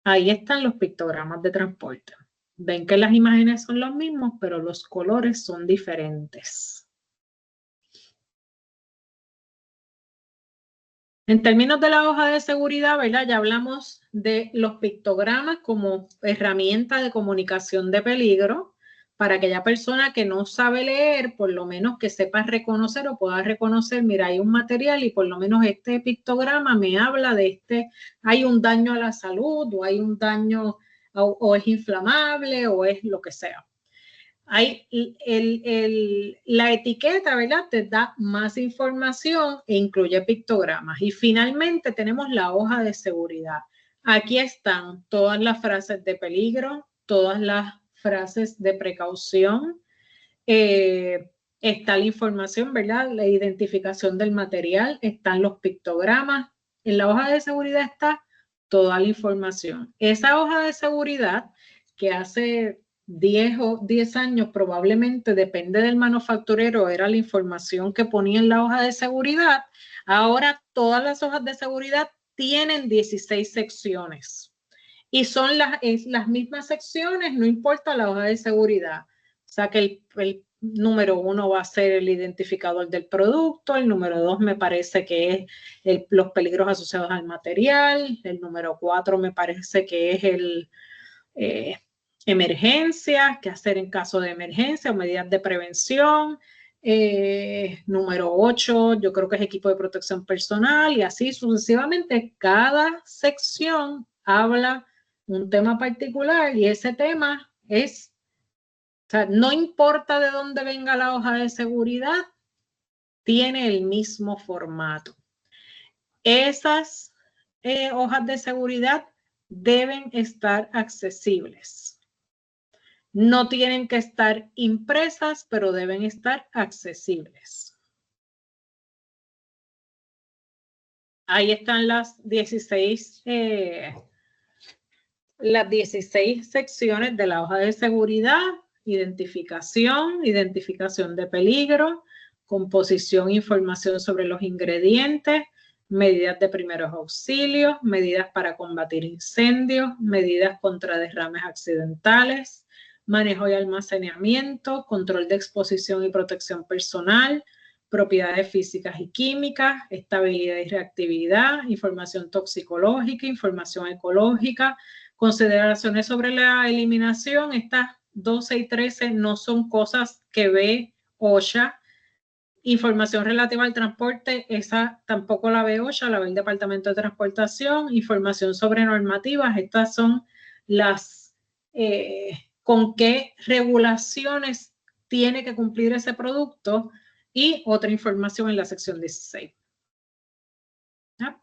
Ahí están los pictogramas de transporte. Ven que las imágenes son los mismos, pero los colores son diferentes. En términos de la hoja de seguridad, ¿verdad? Ya hablamos de los pictogramas como herramienta de comunicación de peligro para aquella persona que no sabe leer, por lo menos que sepa reconocer o pueda reconocer, mira, hay un material y por lo menos este pictograma me habla de hay un daño a la salud o hay un daño o es inflamable o es lo que sea. Hay la etiqueta, ¿verdad? Te da más información e incluye pictogramas. Y finalmente tenemos la hoja de seguridad. Aquí están todas las frases de peligro, todas las frases de precaución. Está la información, ¿verdad? La identificación del material, están los pictogramas. En la hoja de seguridad está toda la información. Esa hoja de seguridad que hace 10 años probablemente, depende del manufacturero, era la información que ponía en la hoja de seguridad. Ahora todas las hojas de seguridad tienen 16 secciones y son las mismas secciones, no importa la hoja de seguridad. O sea que el número 1 va a ser el identificador del producto, el número 2 me parece que es los peligros asociados al material, el número 4 me parece que es emergencias, qué hacer en caso de emergencia o medidas de prevención. Número 8, yo creo que es equipo de protección personal y así sucesivamente. Cada sección habla un tema particular y ese tema es, o sea, no importa de dónde venga la hoja de seguridad, tiene el mismo formato. Esas hojas de seguridad deben estar accesibles. No tienen que estar impresas, pero deben estar accesibles. Ahí están las 16 secciones de la hoja de seguridad: identificación de peligro, composición, información sobre los ingredientes, medidas de primeros auxilios, medidas para combatir incendios, medidas contra derrames accidentales, manejo y almacenamiento, control de exposición y protección personal, propiedades físicas y químicas, estabilidad y reactividad, información toxicológica, información ecológica, consideraciones sobre la eliminación. Estas 12 y 13 no son cosas que ve OSHA. Información relativa al transporte, esa tampoco la ve OSHA, la ve el Departamento de Transportación. Información sobre normativas, estas son las con qué regulaciones tiene que cumplir ese producto, y otra información en la sección 16. ¿Ya?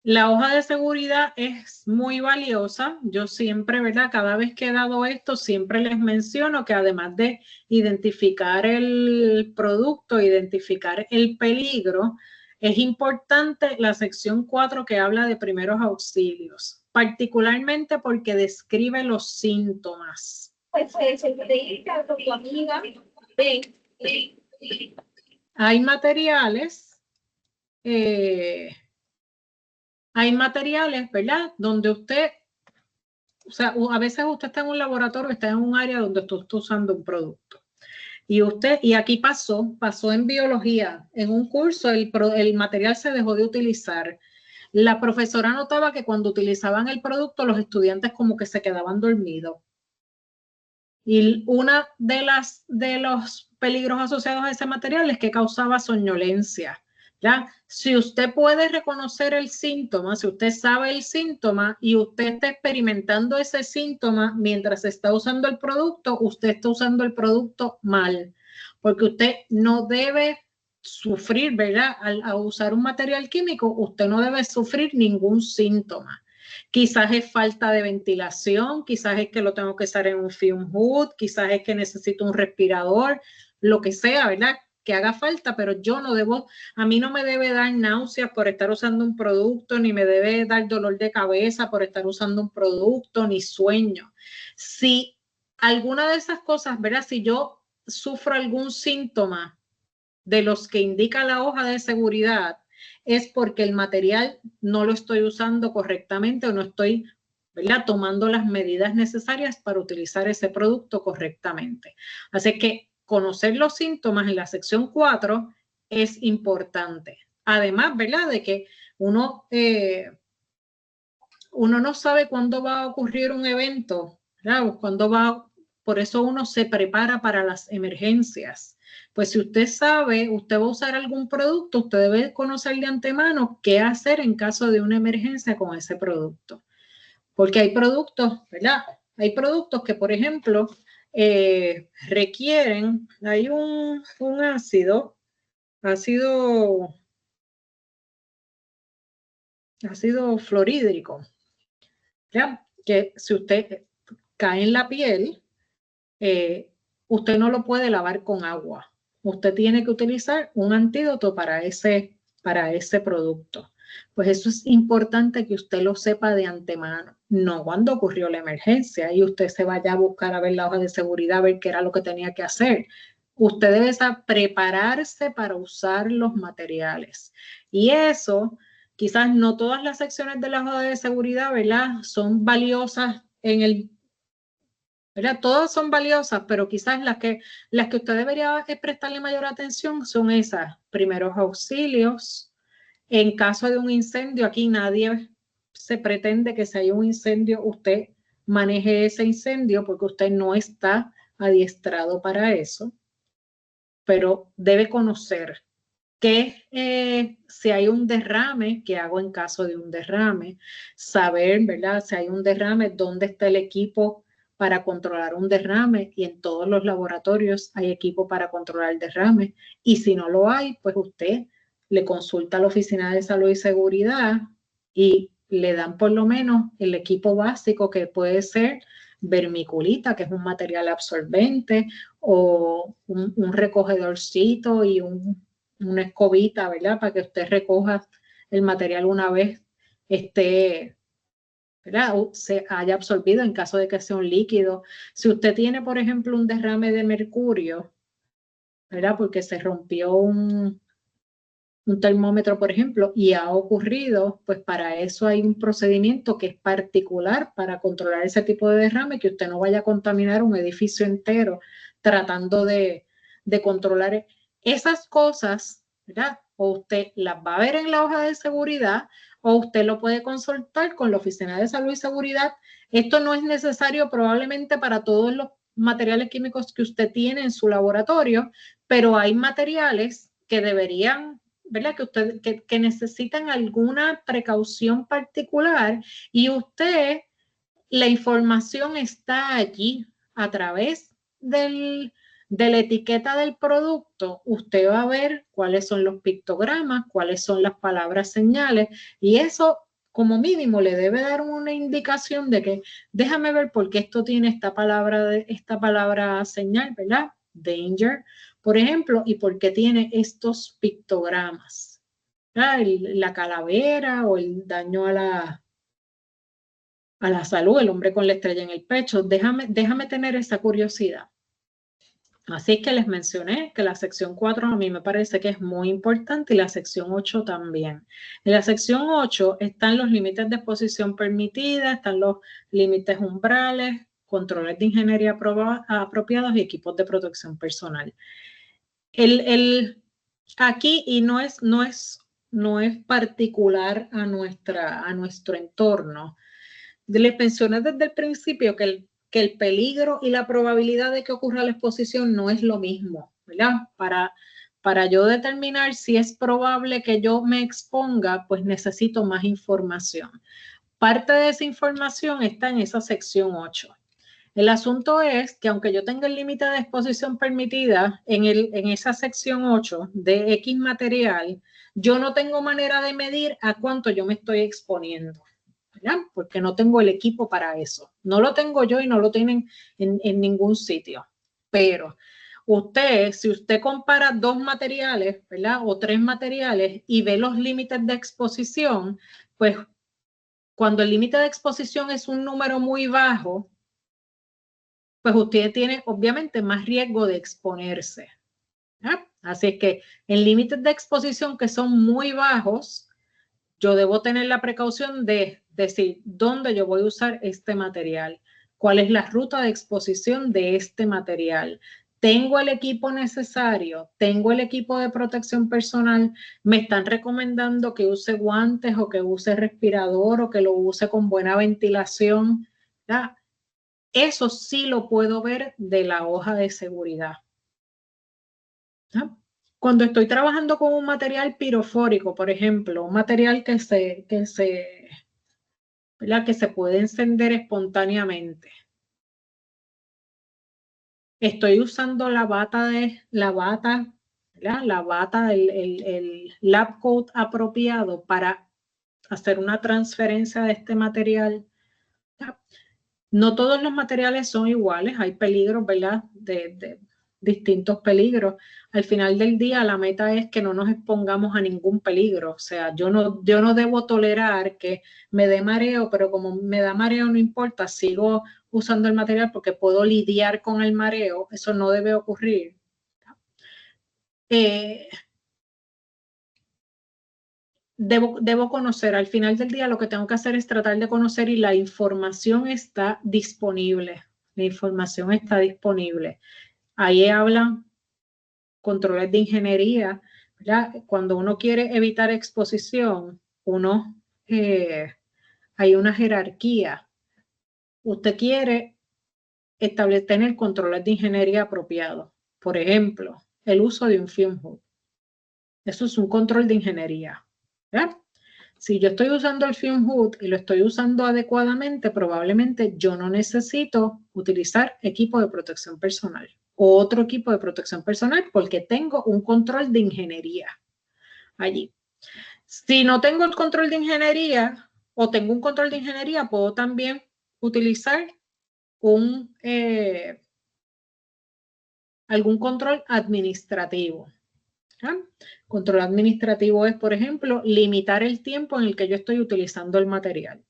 La hoja de seguridad es muy valiosa. Yo siempre, ¿verdad? Cada vez que he dado esto, siempre les menciono que además de identificar el producto, identificar el peligro, es importante la sección 4 que habla de primeros auxilios, particularmente porque describe los síntomas. Hay materiales, ¿verdad? Donde usted, o sea, a veces usted está en un laboratorio, está en un área donde usted está usando un producto. Y aquí pasó en biología, en un curso el material se dejó de utilizar. La profesora notaba que cuando utilizaban el producto, los estudiantes como que se quedaban dormidos. Y una de los peligros asociados a ese material es que causaba somnolencia. ¿Ya? Si usted puede reconocer el síntoma, si usted sabe el síntoma y usted está experimentando ese síntoma mientras está usando el producto, usted está usando el producto mal, porque usted no debe sufrir, ¿verdad? Al usar un material químico, usted no debe sufrir ningún síntoma. Quizás es falta de ventilación, quizás es que lo tengo que usar en un fume hood, quizás es que necesito un respirador, lo que sea, ¿verdad? Que haga falta, pero yo no debo, a mí no me debe dar náuseas por estar usando un producto, ni me debe dar dolor de cabeza por estar usando un producto, ni sueño. Si alguna de esas cosas, ¿verdad? Si yo sufro algún síntoma de los que indica la hoja de seguridad es porque el material no lo estoy usando correctamente o no estoy, ¿verdad?, tomando las medidas necesarias para utilizar ese producto correctamente. Así que conocer los síntomas en la sección 4 es importante. Además, ¿verdad?, de que uno no sabe cuándo va a ocurrir un evento, ¿verdad? Por eso uno se prepara para las emergencias. Pues si usted sabe, usted va a usar algún producto, usted debe conocer de antemano qué hacer en caso de una emergencia con ese producto. Porque hay productos, ¿verdad? Hay productos que, por ejemplo, requieren, hay un ácido fluorhídrico, ¿ya? Que si usted cae en la piel, usted no lo puede lavar con agua. Usted tiene que utilizar un antídoto para ese producto. Pues eso es importante que usted lo sepa de antemano, no cuando ocurrió la emergencia y usted se vaya a buscar a ver la hoja de seguridad, a ver qué era lo que tenía que hacer. Usted debe prepararse para usar los materiales. Y eso, quizás no todas las secciones de la hoja de seguridad, ¿verdad?, son valiosas ¿verdad? Todas son valiosas, pero quizás las que usted debería prestarle mayor atención son esas: primeros auxilios. En caso de un incendio, aquí nadie se pretende que si hay un incendio usted maneje ese incendio porque usted no está adiestrado para eso, pero debe conocer si hay un derrame, qué hago en caso de un derrame, saber, ¿verdad?, si hay un derrame, dónde está el equipo para controlar un derrame, y en todos los laboratorios hay equipo para controlar el derrame, y si no lo hay, pues usted le consulta a la Oficina de Salud y Seguridad y le dan por lo menos el equipo básico, que puede ser vermiculita, que es un material absorbente, o un recogedorcito y una escobita, ¿verdad?, para que usted recoja el material una vez ¿verdad?, se haya absorbido, en caso de que sea un líquido. Si usted tiene, por ejemplo, un derrame de mercurio, ¿verdad?, porque se rompió un termómetro, por ejemplo, y ha ocurrido, pues para eso hay un procedimiento que es particular para controlar ese tipo de derrame, que usted no vaya a contaminar un edificio entero tratando de controlar esas cosas, ¿verdad? O usted las va a ver en la hoja de seguridad, o usted lo puede consultar con la Oficina de Salud y Seguridad. Esto no es necesario probablemente para todos los materiales químicos que usted tiene en su laboratorio, pero hay materiales que deberían, ¿verdad?, que necesitan alguna precaución particular, y la información está allí a través de la etiqueta del producto. Usted va a ver cuáles son los pictogramas, cuáles son las palabras señales, y eso como mínimo le debe dar una indicación de que déjame ver por qué esto tiene esta palabra señal, ¿verdad? Danger, por ejemplo, y por qué tiene estos pictogramas. La calavera o el daño a la salud, el hombre con la estrella en el pecho. Déjame tener esa curiosidad. Así que les mencioné que la sección 4 a mí me parece que es muy importante, y la sección 8 también. En la sección 8 están los límites de exposición permitida, están los límites umbrales, controles de ingeniería apropiados y equipos de protección personal. Aquí, y no es particular a nuestro entorno, les mencioné desde el principio que el peligro y la probabilidad de que ocurra la exposición no es lo mismo, ¿verdad? Para yo determinar si es probable que yo me exponga, pues necesito más información. Parte de esa información está en esa sección 8. El asunto es que aunque yo tenga el límite de exposición permitida en esa sección 8 de X material, yo no tengo manera de medir a cuánto yo me estoy exponiendo, ¿verdad? Porque no tengo el equipo para eso. No lo tengo yo y no lo tienen en ningún sitio. Pero si usted compara dos materiales, ¿verdad?, o tres materiales, y ve los límites de exposición, pues cuando el límite de exposición es un número muy bajo, pues usted tiene obviamente más riesgo de exponerse, ¿verdad? Así es que en límites de exposición que son muy bajos, yo debo tener la precaución de decir dónde yo voy a usar este material, cuál es la ruta de exposición de este material. ¿Tengo el equipo necesario? ¿Tengo el equipo de protección personal? ¿Me están recomendando que use guantes o que use respirador o que lo use con buena ventilación? ¿Ya? Eso sí lo puedo ver de la hoja de seguridad. ¿Ya? Cuando estoy trabajando con un material pirofórico, por ejemplo, un material ¿verdad? Que se puede encender espontáneamente. Estoy usando la bata, ¿verdad? La bata, el lab coat apropiado para hacer una transferencia de este material. ¿Ya? No todos los materiales son iguales, hay peligros, ¿verdad? De distintos peligros. Al final del día, la meta es que no nos expongamos a ningún peligro. O sea, yo no debo tolerar que me dé mareo, pero como me da mareo no importa, sigo usando el material porque puedo lidiar con el mareo. Eso no debe ocurrir. Eh, debo conocer, al final del día lo que tengo que hacer es tratar de conocer y la información está disponible. La información está disponible. Ahí hablan controles de ingeniería, ¿verdad? Cuando uno quiere evitar exposición, hay una jerarquía. Usted quiere tener controles de ingeniería apropiados. Por ejemplo, el uso de un fume hood. Eso es un control de ingeniería. ¿Verdad? Si yo estoy usando el fume hood y lo estoy usando adecuadamente, probablemente yo no necesito utilizar equipo de protección personal o otro equipo de protección personal porque tengo un control de ingeniería allí. Si no tengo el control de ingeniería o tengo un control de ingeniería, puedo también utilizar algún control administrativo. ¿Ah? Control administrativo es, por ejemplo, limitar el tiempo en el que yo estoy utilizando el material.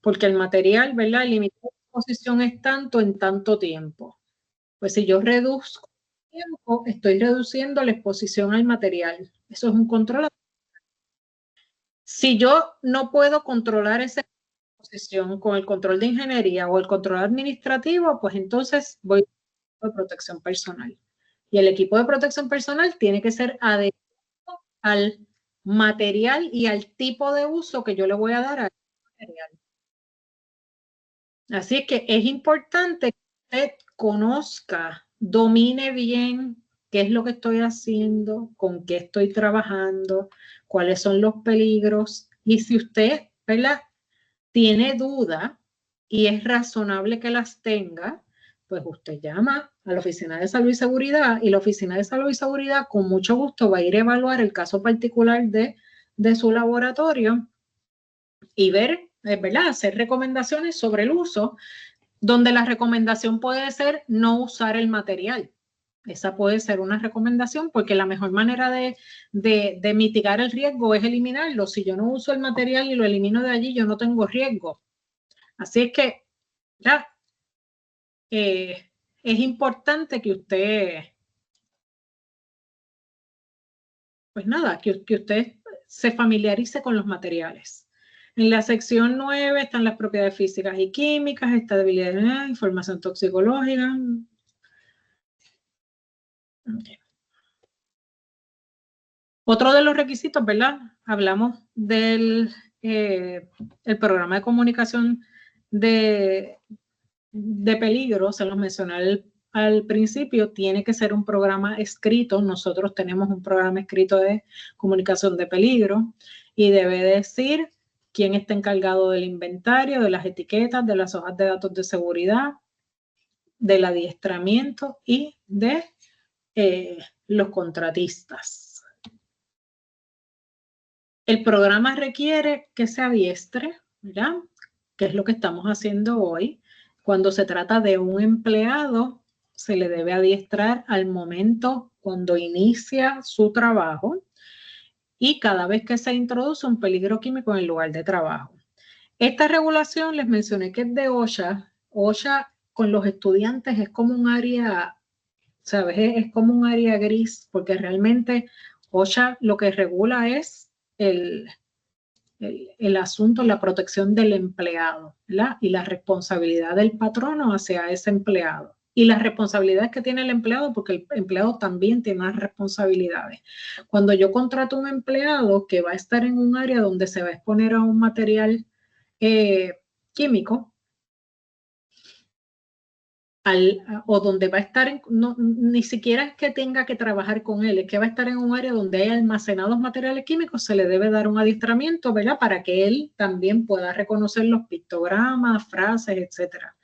Porque el material, ¿verdad? El límite de exposición es tanto en tanto tiempo. Pues si yo reduzco el tiempo, estoy reduciendo la exposición al material. Eso es un control. Si yo no puedo controlar esa exposición con el control de ingeniería o el control administrativo, pues entonces voy a protección personal. Y el equipo de protección personal tiene que ser adecuado al material y al tipo de uso que yo le voy a dar al material. Así que es importante que usted conozca, domine bien qué es lo que estoy haciendo, con qué estoy trabajando, cuáles son los peligros. Y si usted, ¿verdad?, tiene duda y es razonable que las tenga, pues usted llama a la Oficina de Salud y Seguridad y la Oficina de Salud y Seguridad con mucho gusto va a ir a evaluar el caso particular de su laboratorio y ver, ¿verdad?, hacer recomendaciones sobre el uso, donde la recomendación puede ser no usar el material. Esa puede ser una recomendación porque la mejor manera de mitigar el riesgo es eliminarlo. Si yo no uso el material y lo elimino de allí, yo no tengo riesgo. Así es que ya, es importante que usted, pues nada, que usted se familiarice con los materiales. En la sección 9 están las propiedades físicas y químicas, estabilidad, información toxicológica. Okay. Otro de los requisitos, ¿verdad? Hablamos del el programa de comunicación de peligro, se los mencioné al principio, tiene que ser un programa escrito. Nosotros tenemos un programa escrito de comunicación de peligro y debe decir quién está encargado del inventario, de las etiquetas, de las hojas de datos de seguridad, del adiestramiento y de los contratistas. El programa requiere que se adiestre, ¿verdad? Que es lo que estamos haciendo hoy. Cuando se trata de un empleado, se le debe adiestrar al momento cuando inicia su trabajo y cada vez que se introduce un peligro químico en el lugar de trabajo. Esta regulación les mencioné que es de OSHA. OSHA con los estudiantes es como un área ¿sabes? Es como un área gris, porque realmente OSHA lo que regula es el asunto, la protección del empleado, ¿verdad? Y la responsabilidad del patrono hacia ese empleado. Y las responsabilidades que tiene el empleado, porque el empleado también tiene unas responsabilidades. Cuando yo contrato un empleado que va a estar en un área donde se va a exponer a un material químico, o donde va a estar, ni siquiera es que tenga que trabajar con él, es que va a estar en un área donde hay almacenados materiales químicos, se le debe dar un adiestramiento, ¿verdad? Para que él también pueda reconocer los pictogramas, frases, etcétera.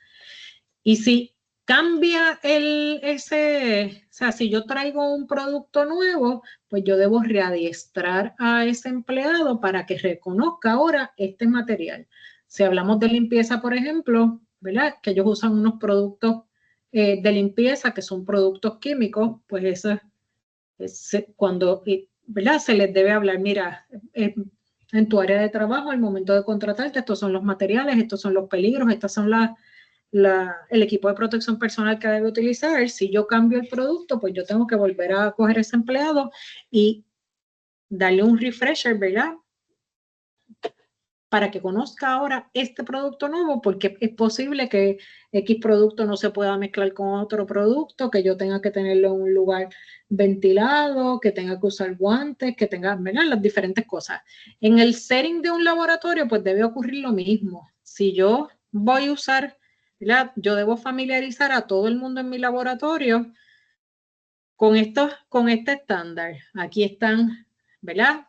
Y si cambia o sea, si yo traigo un producto nuevo, pues yo debo readiestrar a ese empleado para que reconozca ahora este material. Si hablamos de limpieza, por ejemplo, ¿verdad? Que ellos usan unos productos de limpieza que son productos químicos, pues eso es cuando, ¿verdad? Se les debe hablar, mira, en tu área de trabajo, al momento de contratarte, estos son los materiales, estos son los peligros, estas son el equipo de protección personal que debe utilizar. Si yo cambio el producto, pues yo tengo que volver a coger ese empleado y darle un refresher, ¿verdad? Para que conozca ahora este producto nuevo, porque es posible que X producto no se pueda mezclar con otro producto, que yo tenga que tenerlo en un lugar ventilado, que tenga que usar guantes, que tenga, ¿verdad? Las diferentes cosas. En el setting de un laboratorio, pues debe ocurrir lo mismo. Si yo voy a usar, ¿verdad? Yo debo familiarizar a todo el mundo en mi laboratorio con este estándar. Aquí están, ¿verdad?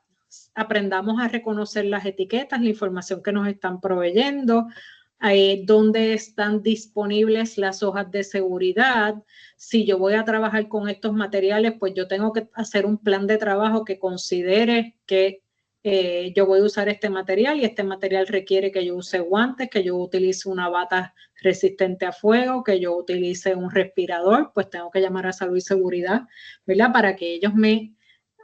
Aprendamos a reconocer las etiquetas, la información que nos están proveyendo, dónde están disponibles las hojas de seguridad. Si yo voy a trabajar con estos materiales, pues yo tengo que hacer un plan de trabajo que considere que yo voy a usar este material y este material requiere que yo use guantes, que yo utilice una bata resistente a fuego, que yo utilice un respirador, pues tengo que llamar a salud y seguridad, ¿verdad? Para que ellos me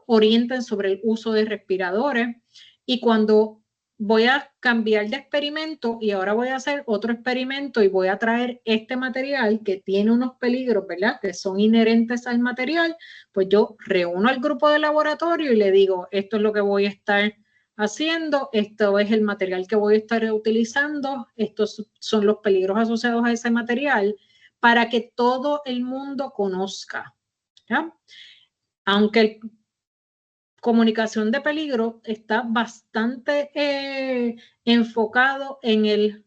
orienten sobre el uso de respiradores. Y cuando voy a cambiar de experimento y ahora voy a hacer otro experimento y voy a traer este material que tiene unos peligros, ¿verdad? Que son inherentes al material, pues yo reúno al grupo de laboratorio y le digo, esto es lo que voy a estar haciendo, esto es el material que voy a estar utilizando, estos son los peligros asociados a ese material, para que todo el mundo conozca, ¿ya? Aunque comunicación de peligro está bastante enfocado en el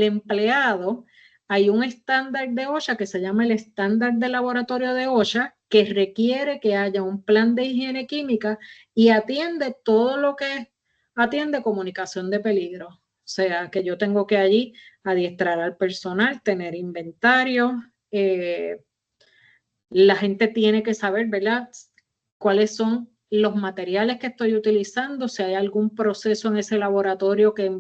empleado. Hay un estándar de OSHA que se llama el estándar de laboratorio de OSHA, que requiere que haya un plan de higiene química y atiende todo lo que atiende comunicación de peligro. O sea, que yo tengo que allí adiestrar al personal, tener inventario, la gente tiene que saber, ¿verdad?, cuáles son los materiales que estoy utilizando, si hay algún proceso en ese laboratorio que,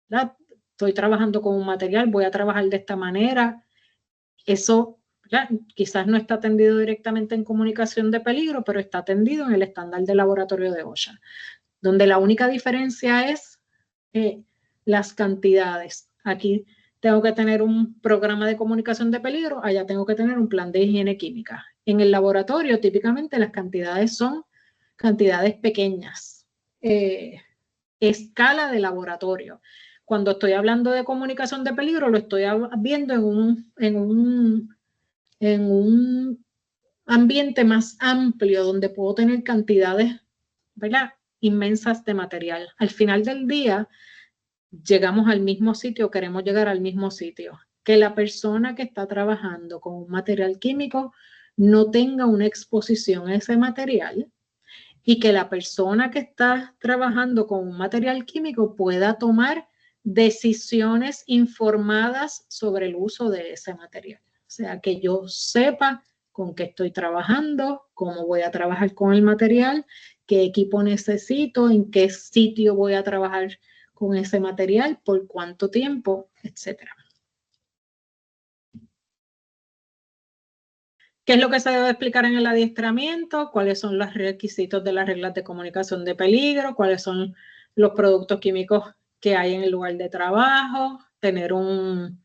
¿verdad?, estoy trabajando con un material, voy a trabajar de esta manera. Eso, ¿verdad?, quizás no está atendido directamente en comunicación de peligro, pero está atendido en el estándar de laboratorio de OSHA, donde la única diferencia es las cantidades. Aquí tengo que tener un programa de comunicación de peligro, allá tengo que tener un plan de higiene química. En el laboratorio, típicamente las cantidades son cantidades pequeñas, escala de laboratorio. Cuando estoy hablando de comunicación de peligro, lo estoy viendo en un ambiente más amplio, donde puedo tener cantidades, ¿verdad?, inmensas de material. Al final del día, llegamos al mismo sitio, queremos llegar al mismo sitio. Que la persona que está trabajando con un material químico no tenga una exposición a ese material y que la persona que está trabajando con un material químico pueda tomar decisiones informadas sobre el uso de ese material. O sea, que yo sepa con qué estoy trabajando, cómo voy a trabajar con el material, qué equipo necesito, en qué sitio voy a trabajar con ese material, por cuánto tiempo, etcétera. ¿Qué es lo que se debe explicar en el adiestramiento? ¿Cuáles son los requisitos de las reglas de comunicación de peligro? ¿Cuáles son los productos químicos que hay en el lugar de trabajo? Tener un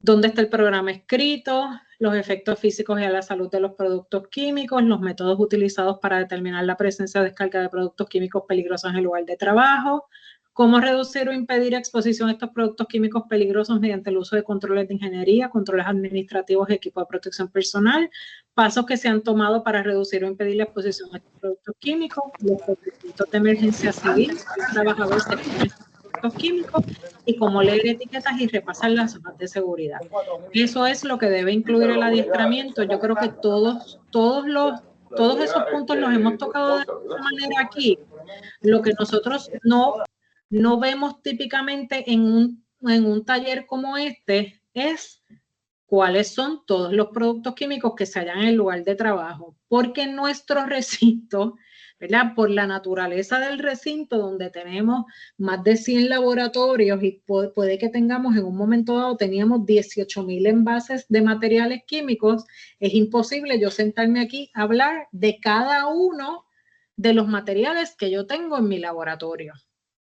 ¿Dónde está el programa escrito? Los efectos físicos y a la salud de los productos químicos, los métodos utilizados para determinar la presencia o descarga de productos químicos peligrosos en el lugar de trabajo, cómo reducir o impedir exposición a estos productos químicos peligrosos mediante el uso de controles de ingeniería, controles administrativos y equipos de protección personal, pasos que se han tomado para reducir o impedir la exposición a estos productos químicos, los procedimientos de emergencia civil, el trabajador se expone a estos productos químicos y cómo leer etiquetas y repasar las hojas de seguridad. Eso es lo que debe incluir el adiestramiento. Yo creo que todos esos puntos los hemos tocado de esta manera aquí. Lo que nosotros no vemos típicamente en un taller como este es cuáles son todos los productos químicos que se hallan en el lugar de trabajo, porque en nuestro recinto, ¿verdad? Por la naturaleza del recinto, donde tenemos más de 100 laboratorios y puede que tengamos en un momento dado, teníamos 18,000 envases de materiales químicos, es imposible yo sentarme aquí a hablar de cada uno de los materiales que yo tengo en mi laboratorio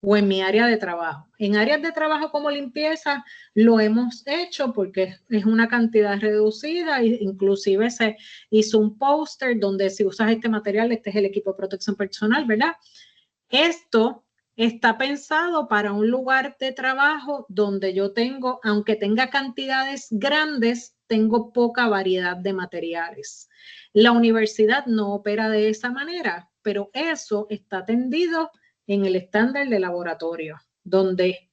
o en mi área de trabajo. En áreas de trabajo como limpieza lo hemos hecho porque es una cantidad reducida, e inclusive se hizo un póster donde si usas este material, este es el equipo de protección personal, ¿verdad? Esto está pensado para un lugar de trabajo donde yo tengo, aunque tenga cantidades grandes, tengo poca variedad de materiales. La universidad no opera de esa manera, pero eso está atendido en el estándar de laboratorio, donde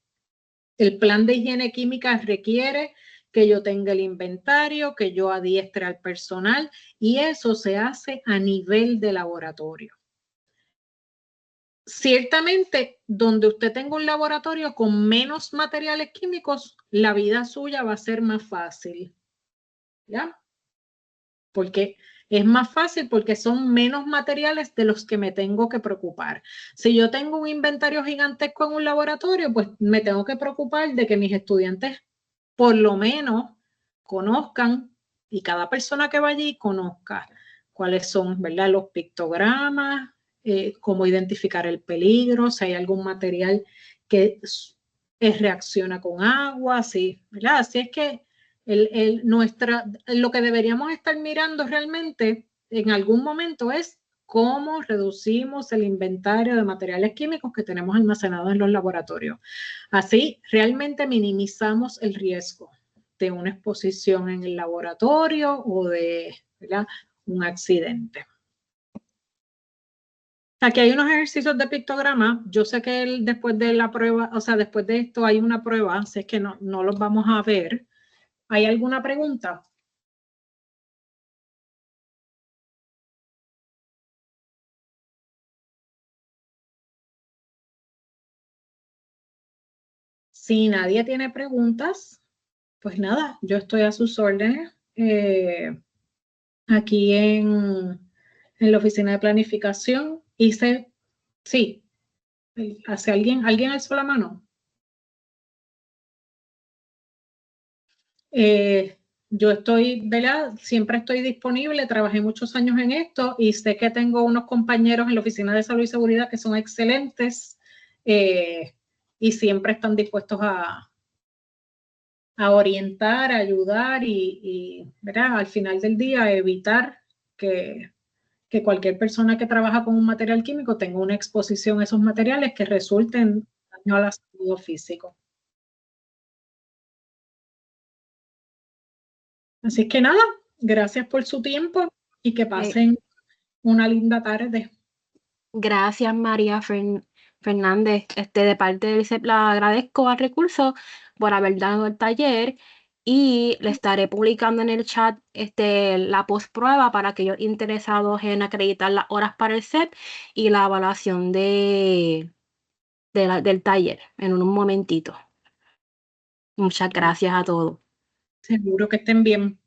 el plan de higiene química requiere que yo tenga el inventario, que yo adiestre al personal y eso se hace a nivel de laboratorio. Ciertamente, donde usted tenga un laboratorio con menos materiales químicos, la vida suya va a ser más fácil, ¿ya? Porque es más fácil porque son menos materiales de los que me tengo que preocupar. Si yo tengo un inventario gigantesco en un laboratorio, pues me tengo que preocupar de que mis estudiantes por lo menos conozcan y cada persona que va allí conozca cuáles son, ¿verdad? Los pictogramas, cómo identificar el peligro, si hay algún material que reacciona con agua, sí, ¿verdad? Así es que lo que deberíamos estar mirando realmente en algún momento es cómo reducimos el inventario de materiales químicos que tenemos almacenados en los laboratorios. Así, realmente minimizamos el riesgo de una exposición en el laboratorio o de, ¿verdad?, un accidente. Aquí hay unos ejercicios de pictograma. Yo sé que después de la prueba, o sea, después de esto hay una prueba, así es que no los vamos a ver. ¿Hay alguna pregunta? Si nadie tiene preguntas, pues nada, yo estoy a sus órdenes aquí en la oficina de planificación. Sí, ¿hace alguien alzó la mano? Yo estoy, ¿verdad? Siempre estoy disponible, trabajé muchos años en esto y sé que tengo unos compañeros en la Oficina de Salud y Seguridad que son excelentes y siempre están dispuestos a orientar, a ayudar y, ¿verdad?, al final del día evitar que cualquier persona que trabaja con un material químico tenga una exposición a esos materiales que resulten daño a la salud física. Así que nada, gracias por su tiempo y que pasen una linda tarde. Gracias, María Fernández. De parte del ICEP, le agradezco a Recursos por haber dado el taller y le estaré publicando en el chat la postprueba para aquellos interesados en acreditar las horas para el CEP y la evaluación del taller en un momentito. Muchas gracias a todos. Seguro que estén bien.